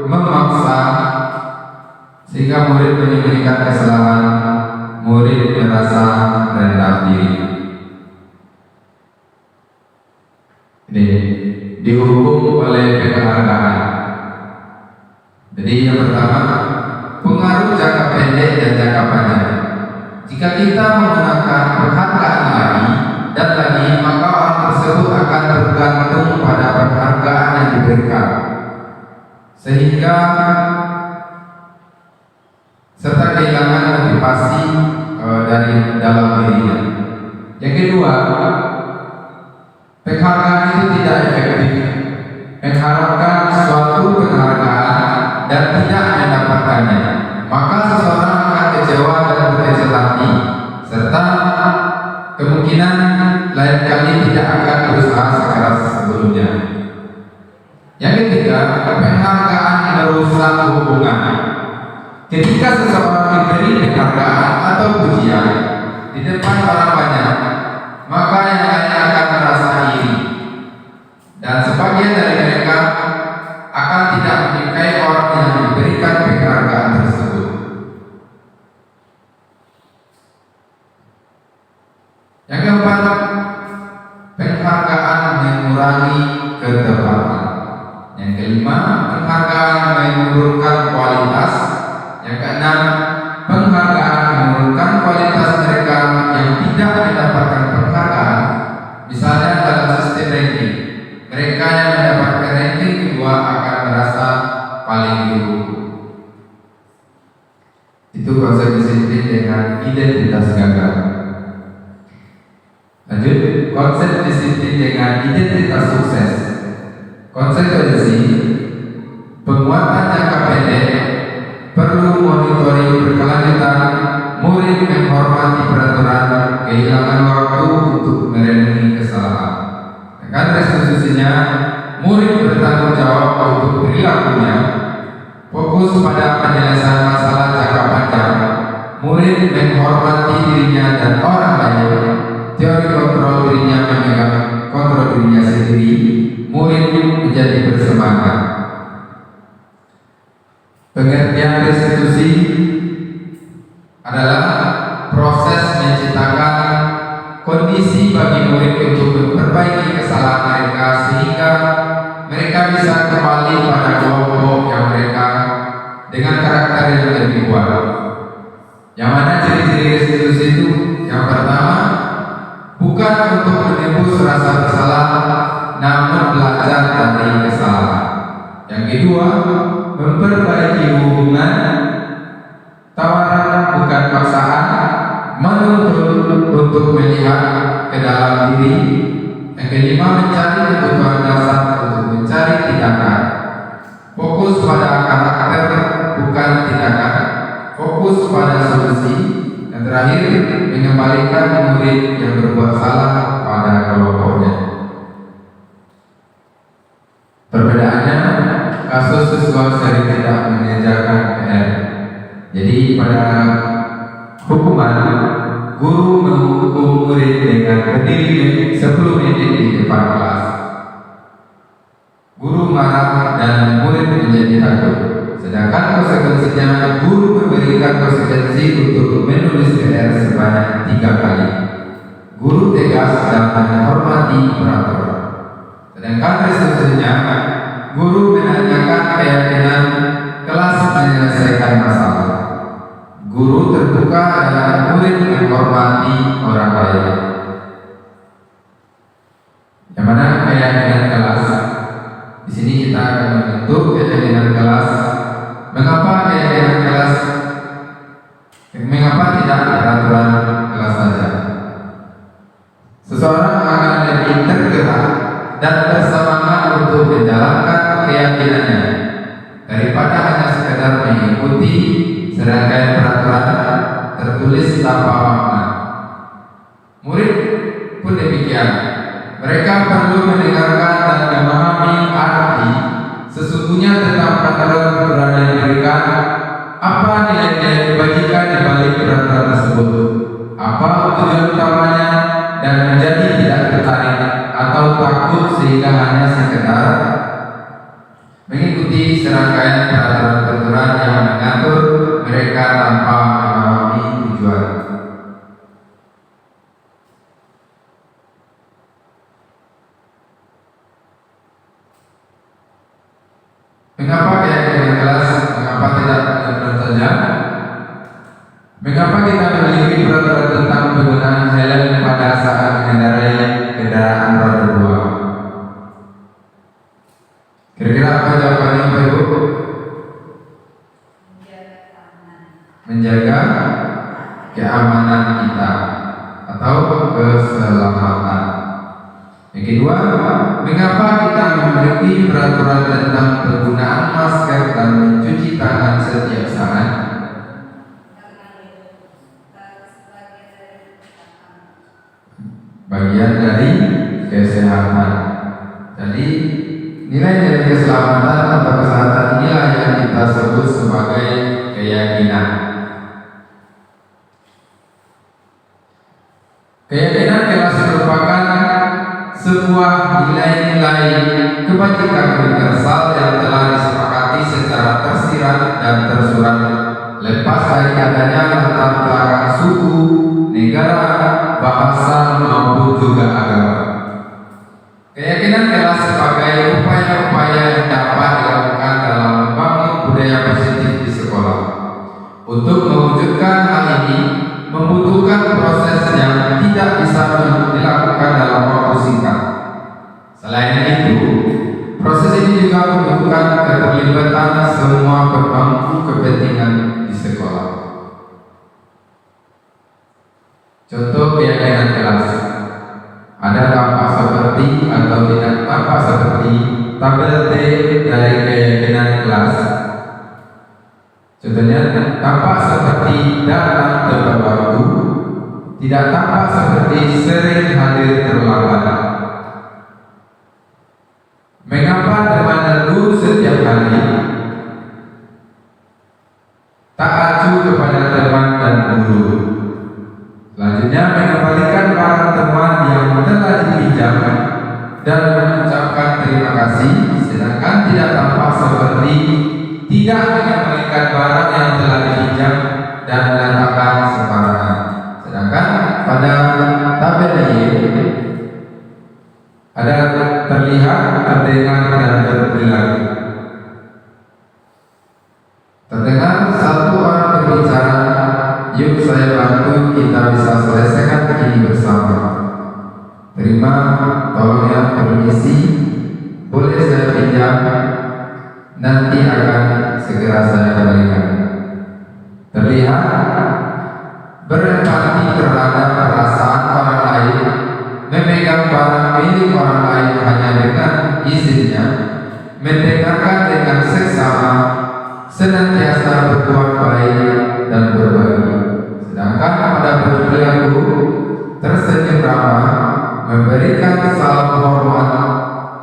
memaksa, sehingga murid menyembunyikan kesalahan, murid merasa rendah diri. Ini dihukum oleh penghargaan. Jadi yang pertama, pengaruh jangka pendek dan jangka panjang. Jika kita menggunakan penghargaan lagi dan lagi, maka orang tersebut akan bergantung pada penghargaan yang diberikan, sehingga serta kehilangan motivasi dari dalam dirinya. Yang kedua, penghargaan itu tidak efektif. Mengharapkan suatu penghargaan dan tidak mendapatkannya, maka seseorang akan kecewa dan berkecil hati, serta kemungkinan lain kali tidak akan berusaha sekeras sebelumnya. Yang ketiga, penghargaan merusak hubungan. Ketika seseorang diberi penghargaan atau pujian di depan orang banyak, maka yang lain akan merasa iri, dan sebagian dari mereka akan tidak menyukai orang yang diberikan penghargaan tersebut. Yang keempat, penghargaan mengurangi ketepatan. Yang kelima, penghargaan menurunkan kualitas. Yang keenam, penghargaan menurunkan kualitas mereka yang tidak mendapatkan penghargaan. Misalnya dalam sistem ranking, mereka yang mendapatkan ranking kedua akan merasa paling buruk. Itu konsep disiplin dengan identitas gagal. Lanjut, konsep disiplin dengan identitas sukses. Konsekuensi penguatan jangka pendek, perlu monitoring berkelanjutan, murid menghormati peraturan, kehilangan waktu untuk merenungi kesalahan. Dengan restitusinya, murid bertanggung jawab untuk perilakunya, fokus pada penyelesaian masalah jangka panjang, murid menghormati dirinya dan orang lain, teori kontrol dirinya memegang kontrol dirinya sendiri, murid menjadi bersemangat. Pengertian restitusi adalah proses menciptakan kondisi bagi murid untuk memperbaiki kesalahan mereka sehingga mereka bisa kembali pada kelompok yang mereka dengan karakter yang lebih kuat. Yang mana ciri-ciri restitusi itu? Yang pertama, bukan untuk menembus rasa bersalah, namun belajar dari kesalahan. Yang kedua, memperbaiki hubungan, tawaran bukan paksaan, menuntut untuk melihat ke dalam diri. Yang kelima, mencari kebutuhan dasar untuk mencari tindakan, fokus pada karakter bukan tindakan, fokus pada solusi. Yang terakhir, mengembalikan murid yang berbuat salah pada kelompoknya. Perbedaannya, kasus siswa sering tidak mengerjakan PR. Jadi pada hukuman, guru menghukum murid dengan berdiri 10 menit di depan kelas. Guru marah dan murid menjadi takut. Sedangkan konsekuensinya, guru memberikan konsekuensi untuk menulis PR sebanyak 3 kali. Guru tegas dan menghormati peraturan. Sedangkan restitusinya, guru menanyakan keyakinan kelas menyelesaikan masalah. Guru terbuka dan murid menghormati orang lain. Yang mana keyakinan kelas? Di sini kita akan membentuk keyakinan kelas. Mengapa keyakinan kelas? Mengapa tidak peraturan kelas saja? Seseorang akan lebih tergerak dan bersemangat untuk menjalankan keyakinannya daripada hanya sekedar mengikuti serangkaian peraturan tertulis tanpa makna. Murid pun demikian. Mereka perlu mendengarkan dan memahami arti sesungguhnya tentang peraturan yang diberikan, apa nilai-nilai kebajikan mereka tanpa memahami tujuan. Mengapa keyakinan kelas? Mengapa tidak benar saja? Mengapa kita memiliki peraturan tentang penggunaan helm pada saat mengendarai kendaraan roda 2? Kira-kira apa jawabannya, Pak Ibu? Menjaga keamanan kita atau keselamatan. Yang kedua, mengapa kita memiliki peraturan tentang penggunaan masker dan mencuci tangan setiap saat? Bagian dari kesehatan. Jadi nilai-nilai keselamatan atau kesehatan inilah yang kita sebut sebagai keyakinan. Keyakinan kelas merupakan sebuah nilai-nilai kebajikan universal yang telah disepakati secara tersirat dan tersurat, lepas dari adanya latar belakang suku, negara, bahasa maupun juga agama. Keyakinan kelas sebagai upaya-upaya yang dapat dilakukan dalam membangun budaya positif di sekolah. Untuk mewujudkan hal ini membutuhkan proses yang tidak bisa dilakukan dalam waktu singkat. Selain itu, proses ini juga membutuhkan keterlibatan semua pemangku kepentingan di sekolah. Contoh keyakinan kelas. Ada tampak seperti atau tidak tampak seperti tabel T dari keyakinan kelas. Contohnya, tampak seperti datang tepat waktu, tidak tampak seperti sering hadir terlambat. Mengapa teman neduh setiap hari? Tak acuh kepada teman dan guru. Selanjutnya, mengembalikan barang teman yang telah dipinjam dan mengucapkan terima kasih, sedangkan tidak tampak seperti tidak mengembalikan barang yang telah dipinjam dan meletakkan sembarangan. Sedangkan pada tabel Y ada terlihat, terdengar dan berperilaku. Terdengar satu orang berbicara, yuk saya bantu, kita bisa selesaikan ini bersama. Terima, tolong ya, permisi, boleh saya pinjam, nanti akan segera saya kembalikan. Terlihat berempati terhadap perasaan orang lain, memegang barang milik orang lain hanya dengan izinnya, mendengarkan dengan seksama, senantiasa berbuat baik dan berbagi. Sedangkan pada berperilaku tersenyum ramah, memberikan salam hormat,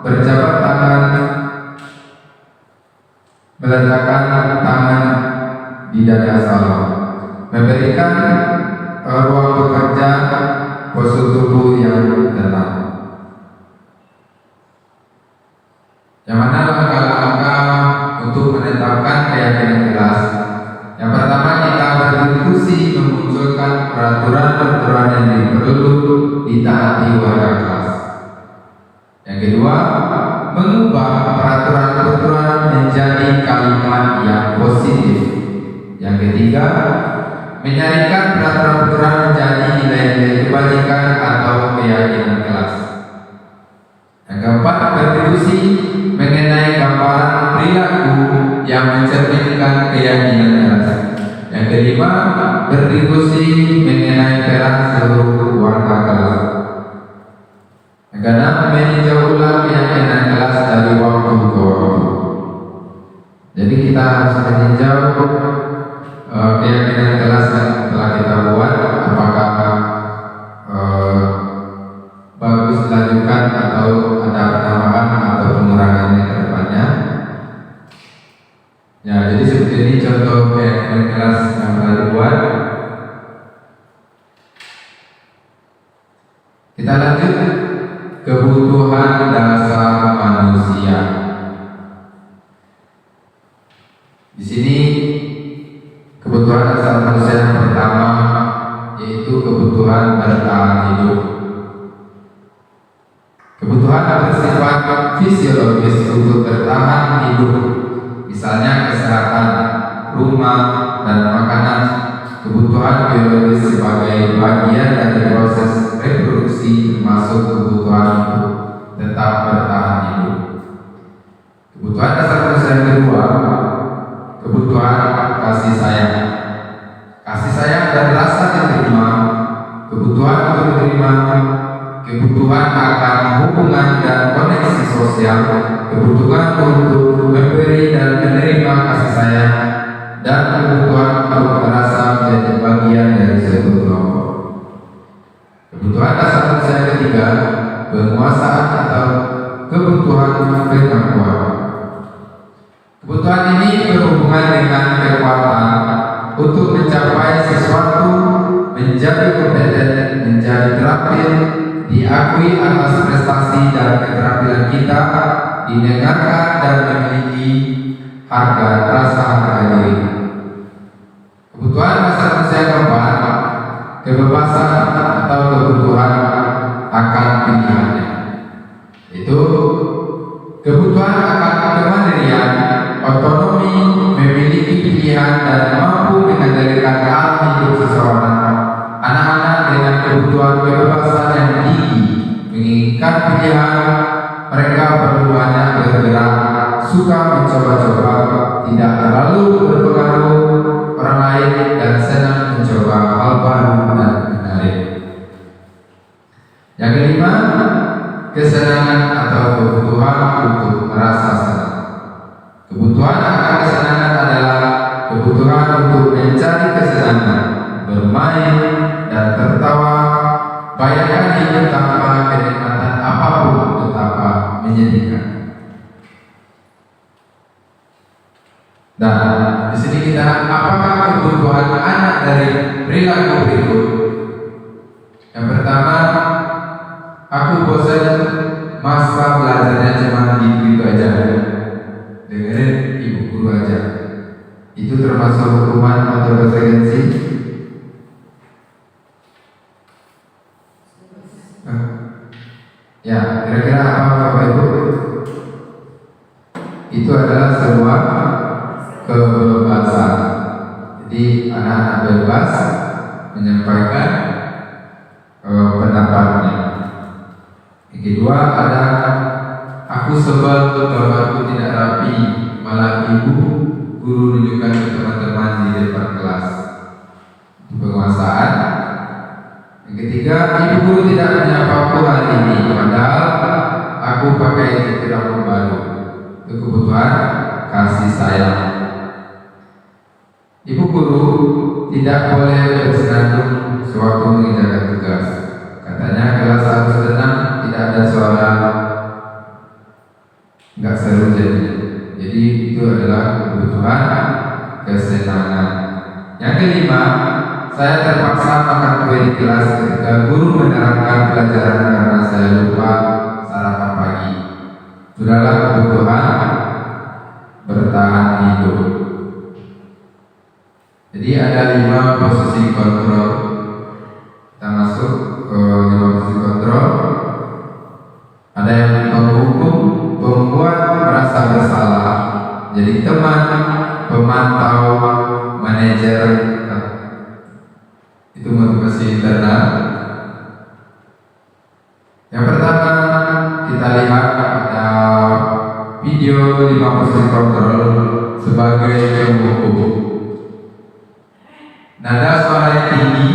berjabat tangan, meletakkan tangan di dada salam, memberikan ruang bekerja, postur tubuh yang tenang. Yang mana langkah-langkah untuk menetapkan keyakinan kelas? Yang pertama, kita berdiskusi memunculkan peraturan-peraturan yang perlu ditaati warga kelas. Yang kedua, mengubah peraturan-peraturan menjadi kalimat yang positif. Yang ketiga, menyarikan peraturan-peraturan menjadi nilai-nilai kebajikan atau keyakinan kelas. Yang keempat, berdiskusi mengenai gambaran perilaku yang mencerminkan keyakinan kelas. Yang kelima, berdiskusi mengenai peran seluruh warga kelas. Yang keenam, meninjau ulang keyakinan kelas dari waktu ke waktu. Jadi kita harus meninjau keyakinan kelas yang telah kita buat, apakah bagus dilanjutkan atau ada penambahan atau pengurangannya ke depannya. Ya, jadi seperti ini contoh keyakinan kelas yang telah dibuat. Kita lanjut, kebutuhan dasar manusia. Di sini Kebutuhan dasar manusia yang pertama yaitu kebutuhan bertahan hidup. Kebutuhan bersifat fisiologis untuk bertahan hidup, misalnya kesehatan, rumah, dan makanan. Kebutuhan biologis sebagai bagian dari proses reproduksi termasuk kebutuhan untuk tetap bertahan hidup. Kebutuhan dasar manusia yang kedua, kebutuhan kasih sayang. Kasih sayang dan rasa diterima, kebutuhan untuk diterima, kebutuhan akan hubungan dan koneksi sosial, kebutuhan untuk memberi dan menerima kasih sayang, dan kebutuhan untuk merasa menjadi bagian dari suatu kelompok. Kebutuhan dasar manusia yang ketiga, penguasaan atau kebutuhan pengakuan. Kebutuhan ini berhubungan dengan kekuatan untuk mencapai sesuatu, menjadi kompeten, menjadi terampil, diakui atas prestasi dan keterampilan kita, didengarkan dan memiliki rasa harga diri. Kebutuhan dasar manusia yang keempat, kebebasan atau kebutuhan akan pilihannya. Itu kebutuhan akan kemandirian, otonomi, memiliki pilihan dan mampu mengendalikan hal hidup seseorang. Anak-anak dengan kebutuhan kebebasan yang tinggi menginginkan pilihan, mereka perlu banyak bergerak, suka mencoba-coba, tidak terlalu berpengaruh orang lain, dan senang mencoba hal baru dan menarik. Yang kelima, kesenangan atau kebutuhan untuk merasa senang. Kebutuhan akan kesenangan adalah kebutuhan untuk mencari kesenangan, bermain dan tertawa. Bayangkan hidup tanpa kenikmatan apapun betapa menyedihkan. Dan di sini kita, apakah kebutuhan anak dari perilaku berikut? Yang pertama, aku bosan, masa belajarnya cuma gitu aja. Dengerin ibu guru aja. Itu termasuk hukuman atau konsekuensi? Ya, kira-kira apa Bapak Ibu? Itu adalah sebuah kebebasan. Jadi anak-anak bebas menyampaikan pendapatnya. Yang kedua ada, aku sebel gambarku tidak rapi, malah ibu guru tunjukkan ke teman-teman di depan kelas. Penguasaan. Yang ketiga, ibu guru tidak menyapaku hari ini, padahal aku pakai rambut baru. Itu kebutuhan kasih sayang. Ibu guru tidak boleh bersenandung sewaktu mengerjakan tugas. Katanya kelas harus tenang, tidak ada suara, nggak seru jadinya. Jadi itu adalah kebutuhan kesenangan. Yang kelima, saya terpaksa makan kue di kelas ketika guru menerangkan pelajaran karena saya lupa sarapan pagi. Sudahlah kebutuhan bertahan hidup. Jadi ada 5 posisi kontrol. Kita masuk ke 5 posisi kontrol. Ada yang menghukum, membuat merasa bersalah, jadi teman, pemantau, manajer. Itu motivasi internal. Yang pertama, kita lihat ada video 5 posisi kontrol sebagai penghukum. Nada suara yang tinggi,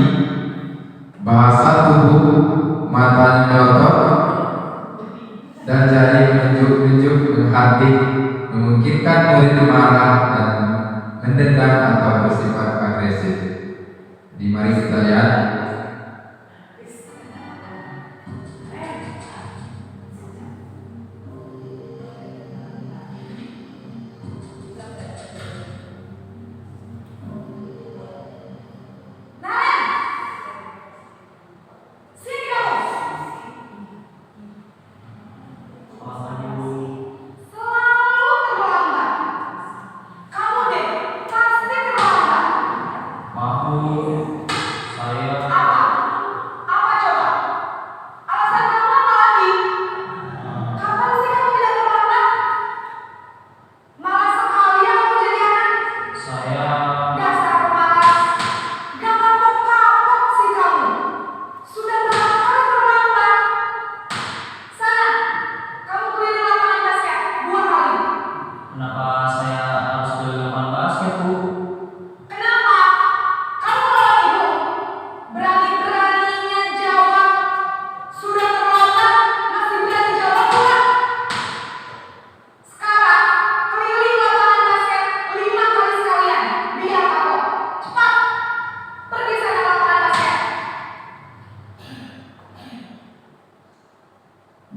bahasa tubuh, mata melotot, dan jari menunjuk-nunjuk menghardik, memungkinkan murid marah dan mendendam atau bersifat agresif. Jadi mari kita lihat. Selalu terlambat. Kamu deh pasti terlambat.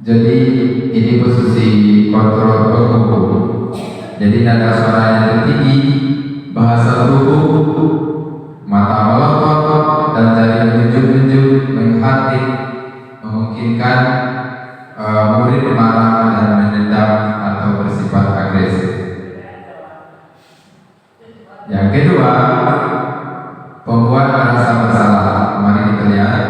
Jadi ini posisi kontrol penghubung. Jadi nada suaranya tinggi, bahasa tubuh, mata melotot dan jari menunjuk-nunjuk menghati memungkinkan murid marah dan menendam atau bersifat agresif. Yang kedua, pembuat merasa bersalah. Mari kita lihat.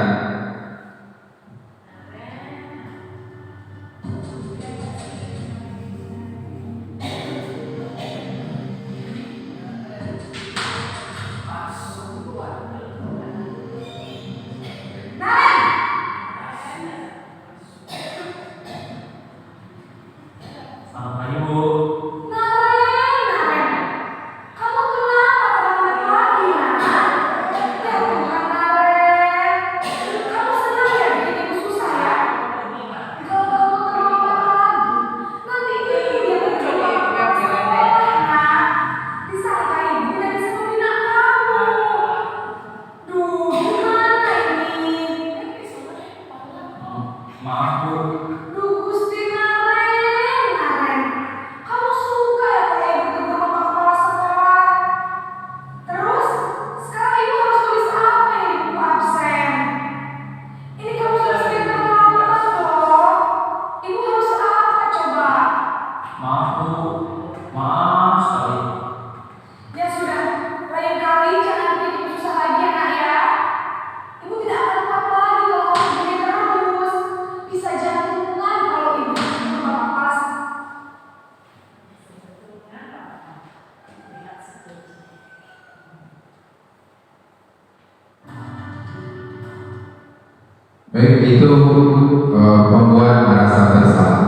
Selamat pagi, Bu. Naren, kamu kenapa terlambat lagi, Nak? Ya Tuhan, Naren, kamu senang ya bikin ibu susah ya? Kalau kamu terlambat lagi, nanti ibu yang berjuang ke sekolah, Nak. Disangka ibu tidak bisa membina kamu. Duh, gimana ini? Maaf, Bu. Duh, Gusti Naren, kamu suka ya kalau ibu tegur bapak kepala sekolah? Terus, sekarang ibu harus tulis apa ini di buku absen? Ini kamu sudah sering terlambat loh. Ibu harus apa coba? Maaf, Bu. Maaf sekali. Ya sudah, lain kali jangan bikin ibu susah lagi ya, Nak ya. Ibu tidak akan kuat lagi kalau kamu begini terus. Bisa jantungan kalau ibu tegur bapak kepala sekolah. Baik, itu pembuat merasa bersalah.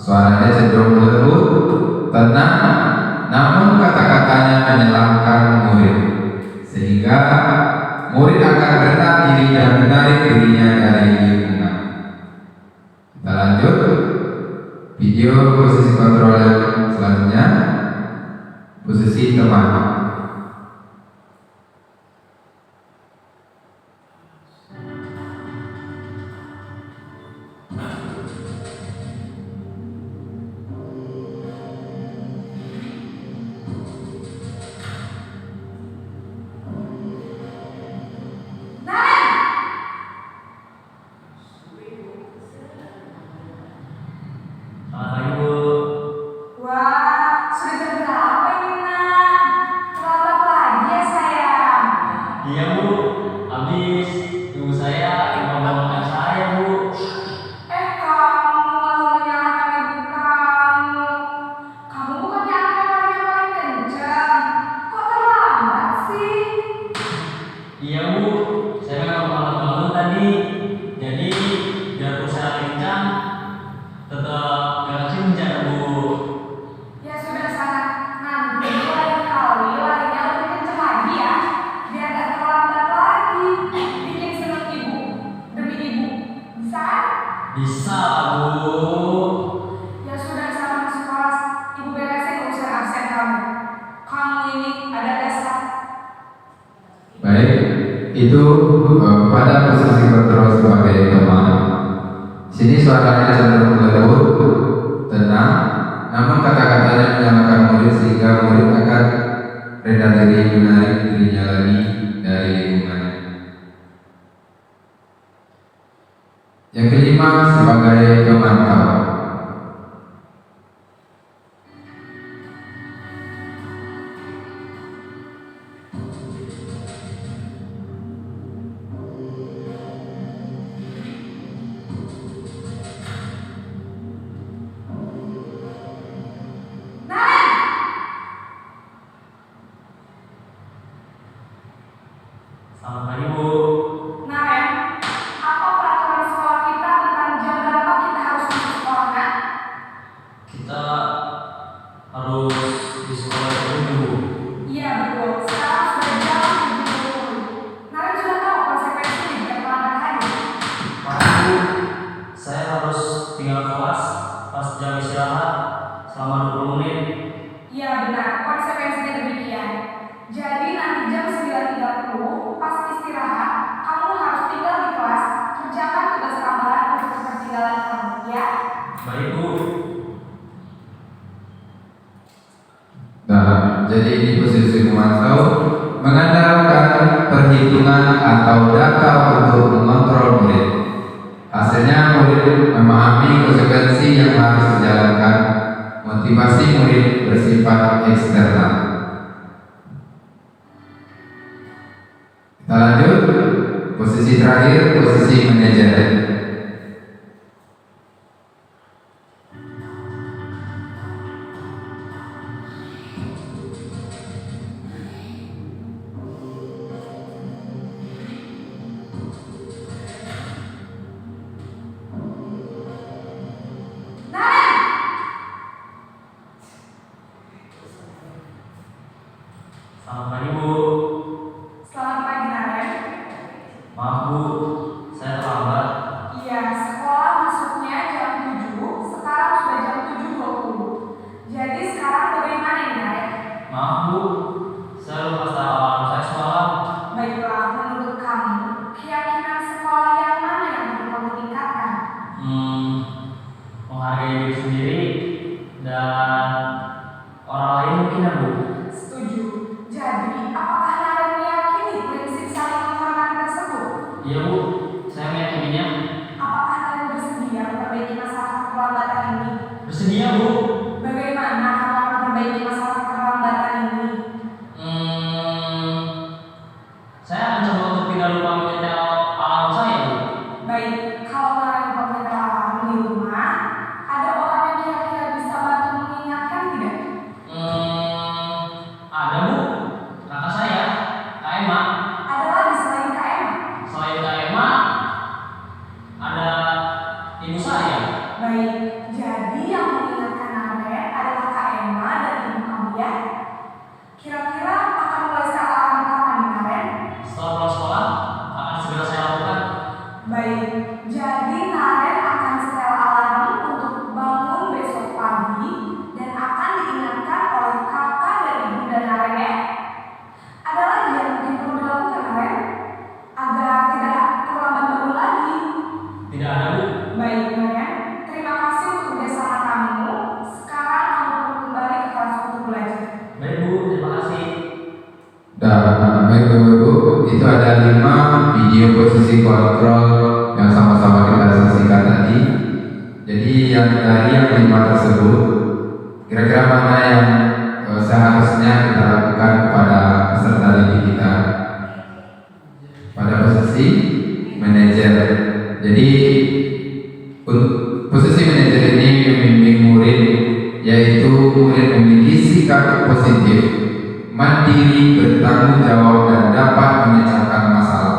Suaranya cenderung lembut, tenang, namun kata-katanya menyenangkan murid, sehingga murid akan rendah diri dan menarik dirinya dari lingkungan. Kita lanjut video posisi kontrol yang selanjutnya, posisi teman. Selamat pagi, Bu. Wah, sudah jam berapa ini, Nak? Terlambat lagi ya, sayang. Iya, Bu. Habis ibu saya ngomong saya, Bu. Kamu malah menyalahkan ibu kamu. Kamu bukannya anak yang paling kencang. Kok terlambat sih? Iya, Bu. Saya memang terlambat bangun tadi. Jadi, biarpun saya kencang, tetap gak kencang, Bu. Ya sudah sana. Nanti lain kali larinya lebih kencang lagi ya. Biar gak terlambat lagi. Bikin seneng ibu. Demi ibu. Bisa kan? Bisa, Bu. Ya sudah sana masuk kelas. Ibu beresin urusan absen kamu. Kamu ini ada dasar. Baik, itu pada posisi kontrol sebagai teman. Sini suaranya cenderung lembut, tenang, namun kata-katanya menyamakan murid sehingga murid akan rendah diri menarik dirinya lagi dari lingkungannya. Yang kelima sebagai pemantau. Selamat pagi, Bu. Naren, apa peraturan sekolah kita tentang jam berapa kita harus masuk sekolah, Nak? Kita harus di sekolah dulu, Bu. Iya betul, sekarang sudah jam 7.20. Naren sudah tahu konsekuensinya jika terlambat hadir. Maaf, Bu. Saya harus tinggal kelas pas jam istirahat selama 20 menit. Iya benar, konsekuensinya demikian. Jadi nanti jam 9.30 pas istirahat, jadi ini posisi memantau, mengandalkan perhitungan atau data untuk mengontrol murid. Hasilnya murid memahami konsekuensi yang harus dijalankan. Motivasi murid bersifat eksternal. Kita lanjut. Posisi terakhir, posisi manajer. Selamat pagi Bu. Selamat pagi Naren. Maaf Bu, saya terlambat. Iya, sekolah masuknya jam 7, sekarang sudah jam 7.20. Jadi sekarang bagaimana nih Naren? Maaf Bu, saya lupa start alarm saya semalam. Baiklah, menurut kamu, keyakinan sekolah yang mana yang perlu kamu tingkatkan? Menghargai diri sendiri dan orang lain mungkin ya Bu. Setuju. Jadi, apakah Naren meyakini prinsip saling menghormati tersebut? Iya Bu, saya meyakininya. Apakah Naren bersedia memperbaiki masalah keterlambatan ini? Bersedia Bu. Bagaimana kamu akan memperbaiki masalah keterlambatan ini? Saya akan coba untuk tidak lupa menyetel alarm saya Bu. Baik, kalau Naren lupa menyetel alarm di rumah, ada orang yang kira-kira bisa bantu mengingatkan tidak? Ada Bu, kakak saya, Kak Emma. Ada lagi selain Kak Emma? Selain Kak Emma, ada ibu saya. Baik, jadi yang mengingatkan Naren adalah Kak Emma dan ibu kamu ya? Kira-kira akan mulai setel alarm kapan nih Naren? Setelah pulang sekolah, akan segera saya lakukan. Baik, jadi Naren akan setel alarm untuk bangun besok pagi dan akan diingatkan oleh kakak dan ibunda Naren ya. Ada lagi yang mungkin perlu dilakukan Naren agar tidak terlambat bangun lagi. Tidak ada Bu. Baik Naren, terima kasih untuk kerjasama kamu. Sekarang kamu perlu kembali ke kelas untuk belajar. Baik Bu, terima kasih. Dan baik Bapak-Ibu, itu ada 5 video posisi kontrol yang sama-sama kita saksikan tadi. Jadi dari yang 5 tersebut, kira-kira mana yang seharusnya kita lakukan kepada peserta didik kita pada posisi manajer. Jadi posisi manajer ini membimbing murid, yaitu murid memiliki sikap positif, mandiri, bertanggung jawab, dan dapat memecahkan masalah.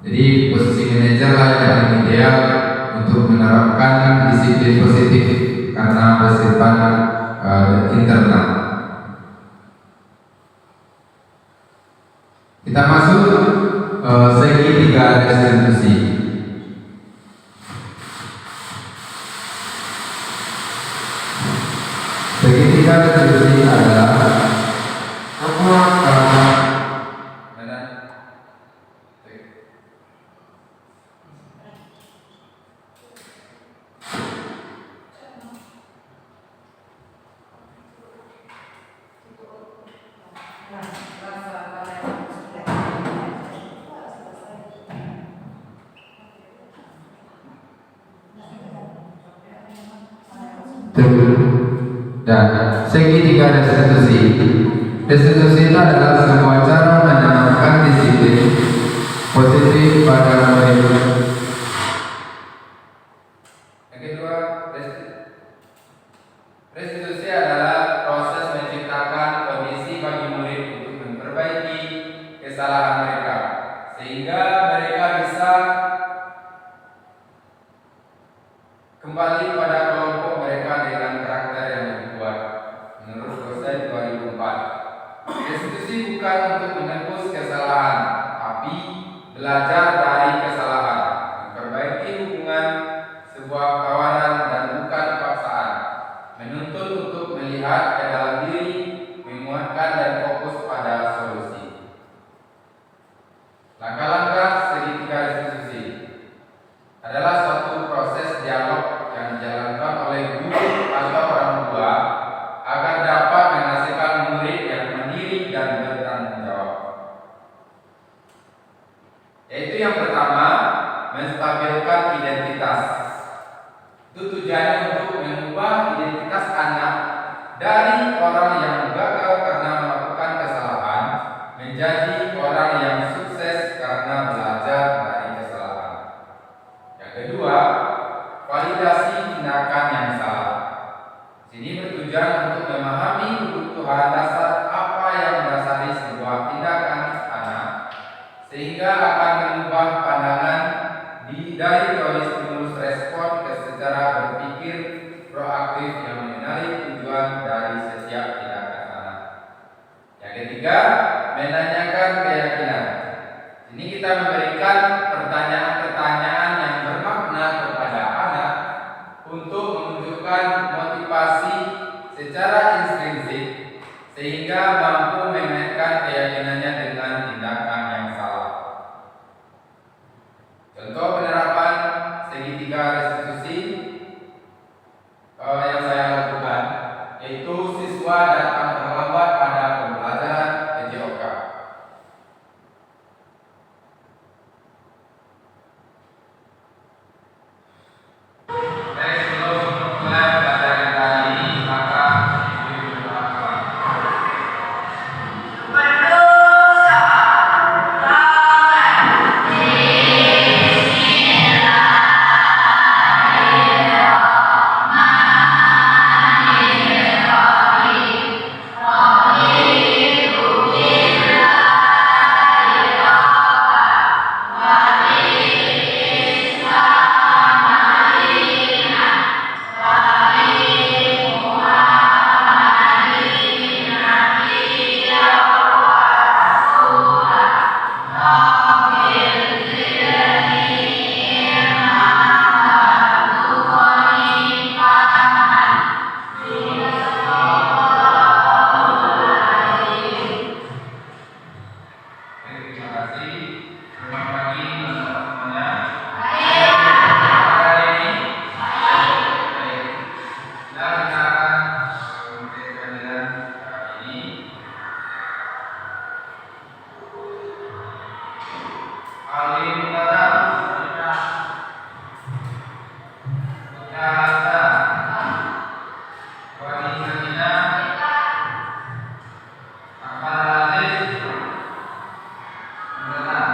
Jadi posisi manajer lah yang paling ideal untuk menerapkan disiplin positif karena bersifat internal. Kita masuk segitiga restitusi. Segitiga restitusi adalah dan segitiga restitusi. Restitusi itu adalah sebuah cara menanamkan disiplin positif pada murid. Yang kedua, restitusi adalah proses menciptakan kondisi bagi murid untuk memperbaiki kesalahan mereka, sehingga mereka bisa kembali pada kelompok mereka dengan karakter yang lebih kuat. Menurut dosen 2004, restitusi bukan untuk menebus kesalahan, tapi belajar dari kesalahan, memperbaiki hubungan sebuah kawanan dan bukan paksaan, menuntut untuk melihat ke dalam diri, menguatkan dan fokus pada solusi. Langkah-langkah segitiga restitusi adalah suatu proses dialog yang dijalankan oleh guru atau orang tua agar dapat menghasilkan murid orang yang sukses karena belajar dari kesalahan. Yang kedua, validasi tindakan yang salah. Sini bertujuan untuk memahami kebutuhan dasar apa yang mendasari sebuah tindakan anak, sehingga akan mengubah pandangan dari teori stimulus respon ke secara berpikir proaktif yang mengenali tujuan dari setiap tindakan anak. Yang ketiga, menanyakan keyakinan. Ini kita memberikan pertanyaan-pertanyaan yang bermakna kepada anak untuk menunjukkan motivasi secara intrinsik sehingga mampu mengaitkan keyakinannya dengan tindakan yang salah. Contoh penerapan segitiga restitusi yang saya lakukan, yaitu siswa datang terlambat pada pembelajaran PJOK. Baik, sebelum mulai pelajaran kali ini, maka ibu berdoa. Terima kasih. Selamat pagi teman-teman semuanya. Apa hari ini? Baik. Nah, kita akan memulai pelajaran kali ini. Alim Tata, Mutasa, Wani Sakina, Akmal Aziz, Mengenal,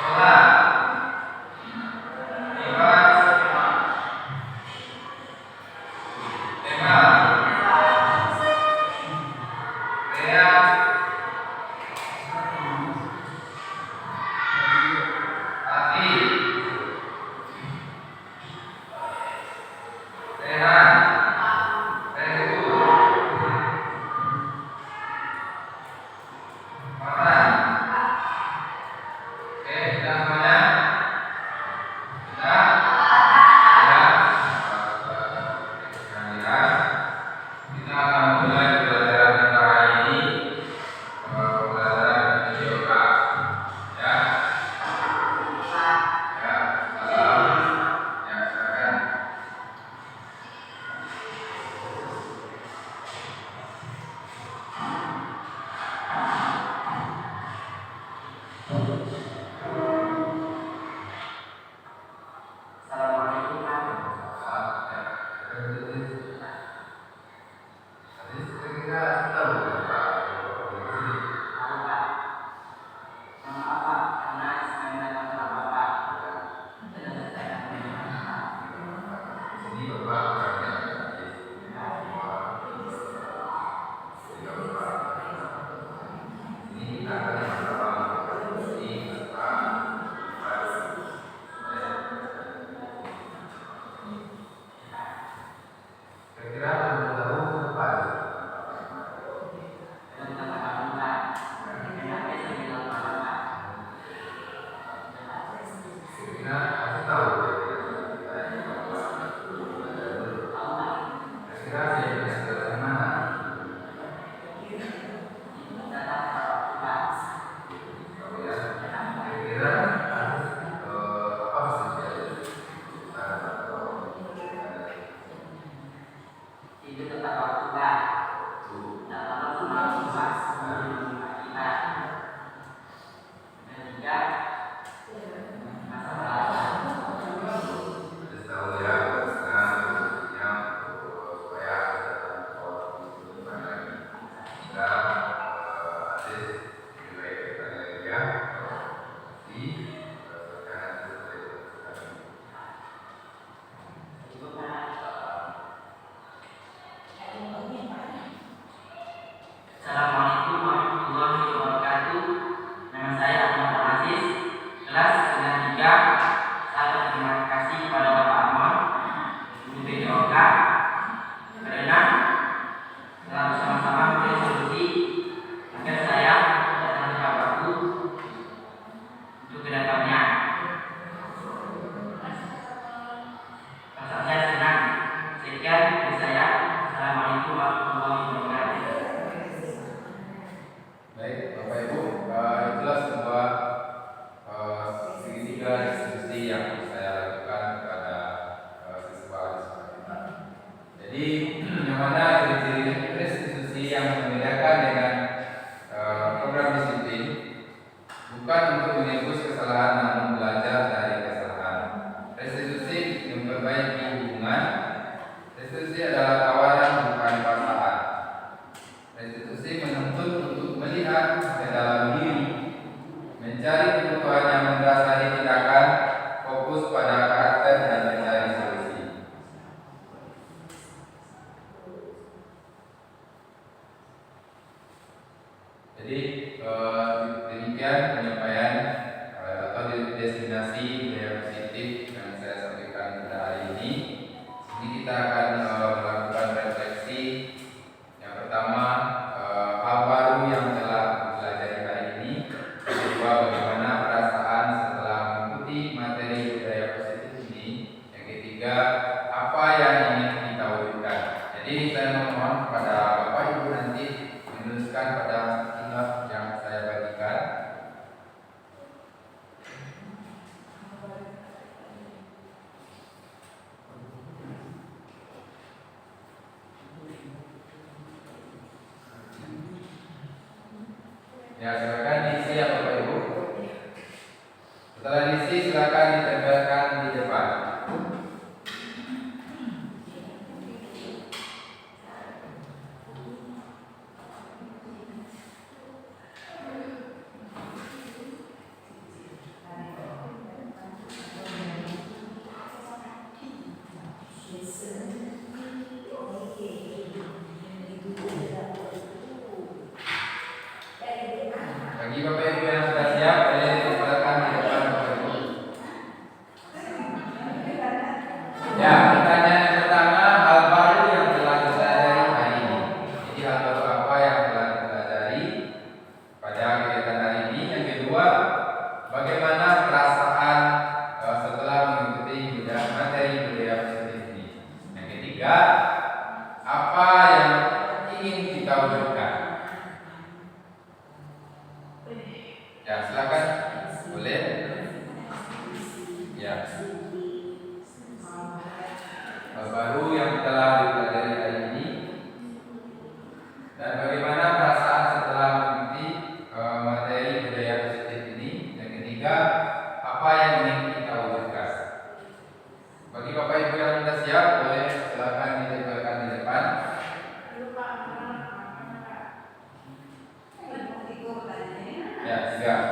Sholat, Ikhlas, Emal, Rea, Ati, Rehan, Rehu, Farhan. Oke, sudah semuanya? Sudah? Sudah? Alhamdulillah. Kita akan mulai pelajaran kita hari ini, pelajaran PJOK. Ya. Ya, salam. Ya, silakan. Baik, Bapak Ibu, itulah sebuah segitiga diskusi yang saya lakukan kepada siswa-siswa kita. Jadi, yang mana ciri-ciri restitusi yang membedakan dengan program disiplin bukan untuk menebus kesalahan namun belajar dari kesalahan. Restitusi memperbaiki hubungan. Restitusi adalah tawaran bukan paksaan. Restitusi menuntut untuk melihat ke dalam diri, mencari kebutuhan yang mendasari tindakan, fokus pada karakter dan mencari solusi. Jadi demikian penyampaian atau destinasi budaya positif yang saya sampaikan pada hari ini. Ini kita akan melakukan refleksi. Yang pertama, hal baru yang telah dipelajari hari ini. Yang kedua, bagaimana perasaan setelah mengikuti materi budaya positif ini. Yang ketiga, apa yang ingin kita wujudkan. Jadi saya memohon kepada Bapak Ibu nanti menuliskan pada kitab yang saya bagikan. Ya, silakan diisi ya Bapak Ibu. Setelah diisi, silakan ditempelkan di depan. Bagi Bapak Ibu yang sudah siap, boleh ditempelkan di depan Bapak Ibu. Ya, pertanyaan yang pertama, hal baru yang telah dipelajari hari ini. Jadi hal baru apa yang telah dipelajari pada kegiatan hari ini? Yang kedua, bagaimana perasaan setelah mengikuti materi budaya positif ini? Yang ketiga, apa yang ingin kita wujudkan? Ya, silakan. Boleh? Ya. Hal baru yang telah dipelajari hari ini dan bagaimana perasaan setelah mengikuti materi budaya positif ini. Yang ketiga, apa yang ingin kita wujudkan. Bagi Bapak Ibu yang sudah siap, boleh silakan ditempelkan di depan. Ya, siap.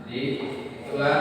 Jadi itulah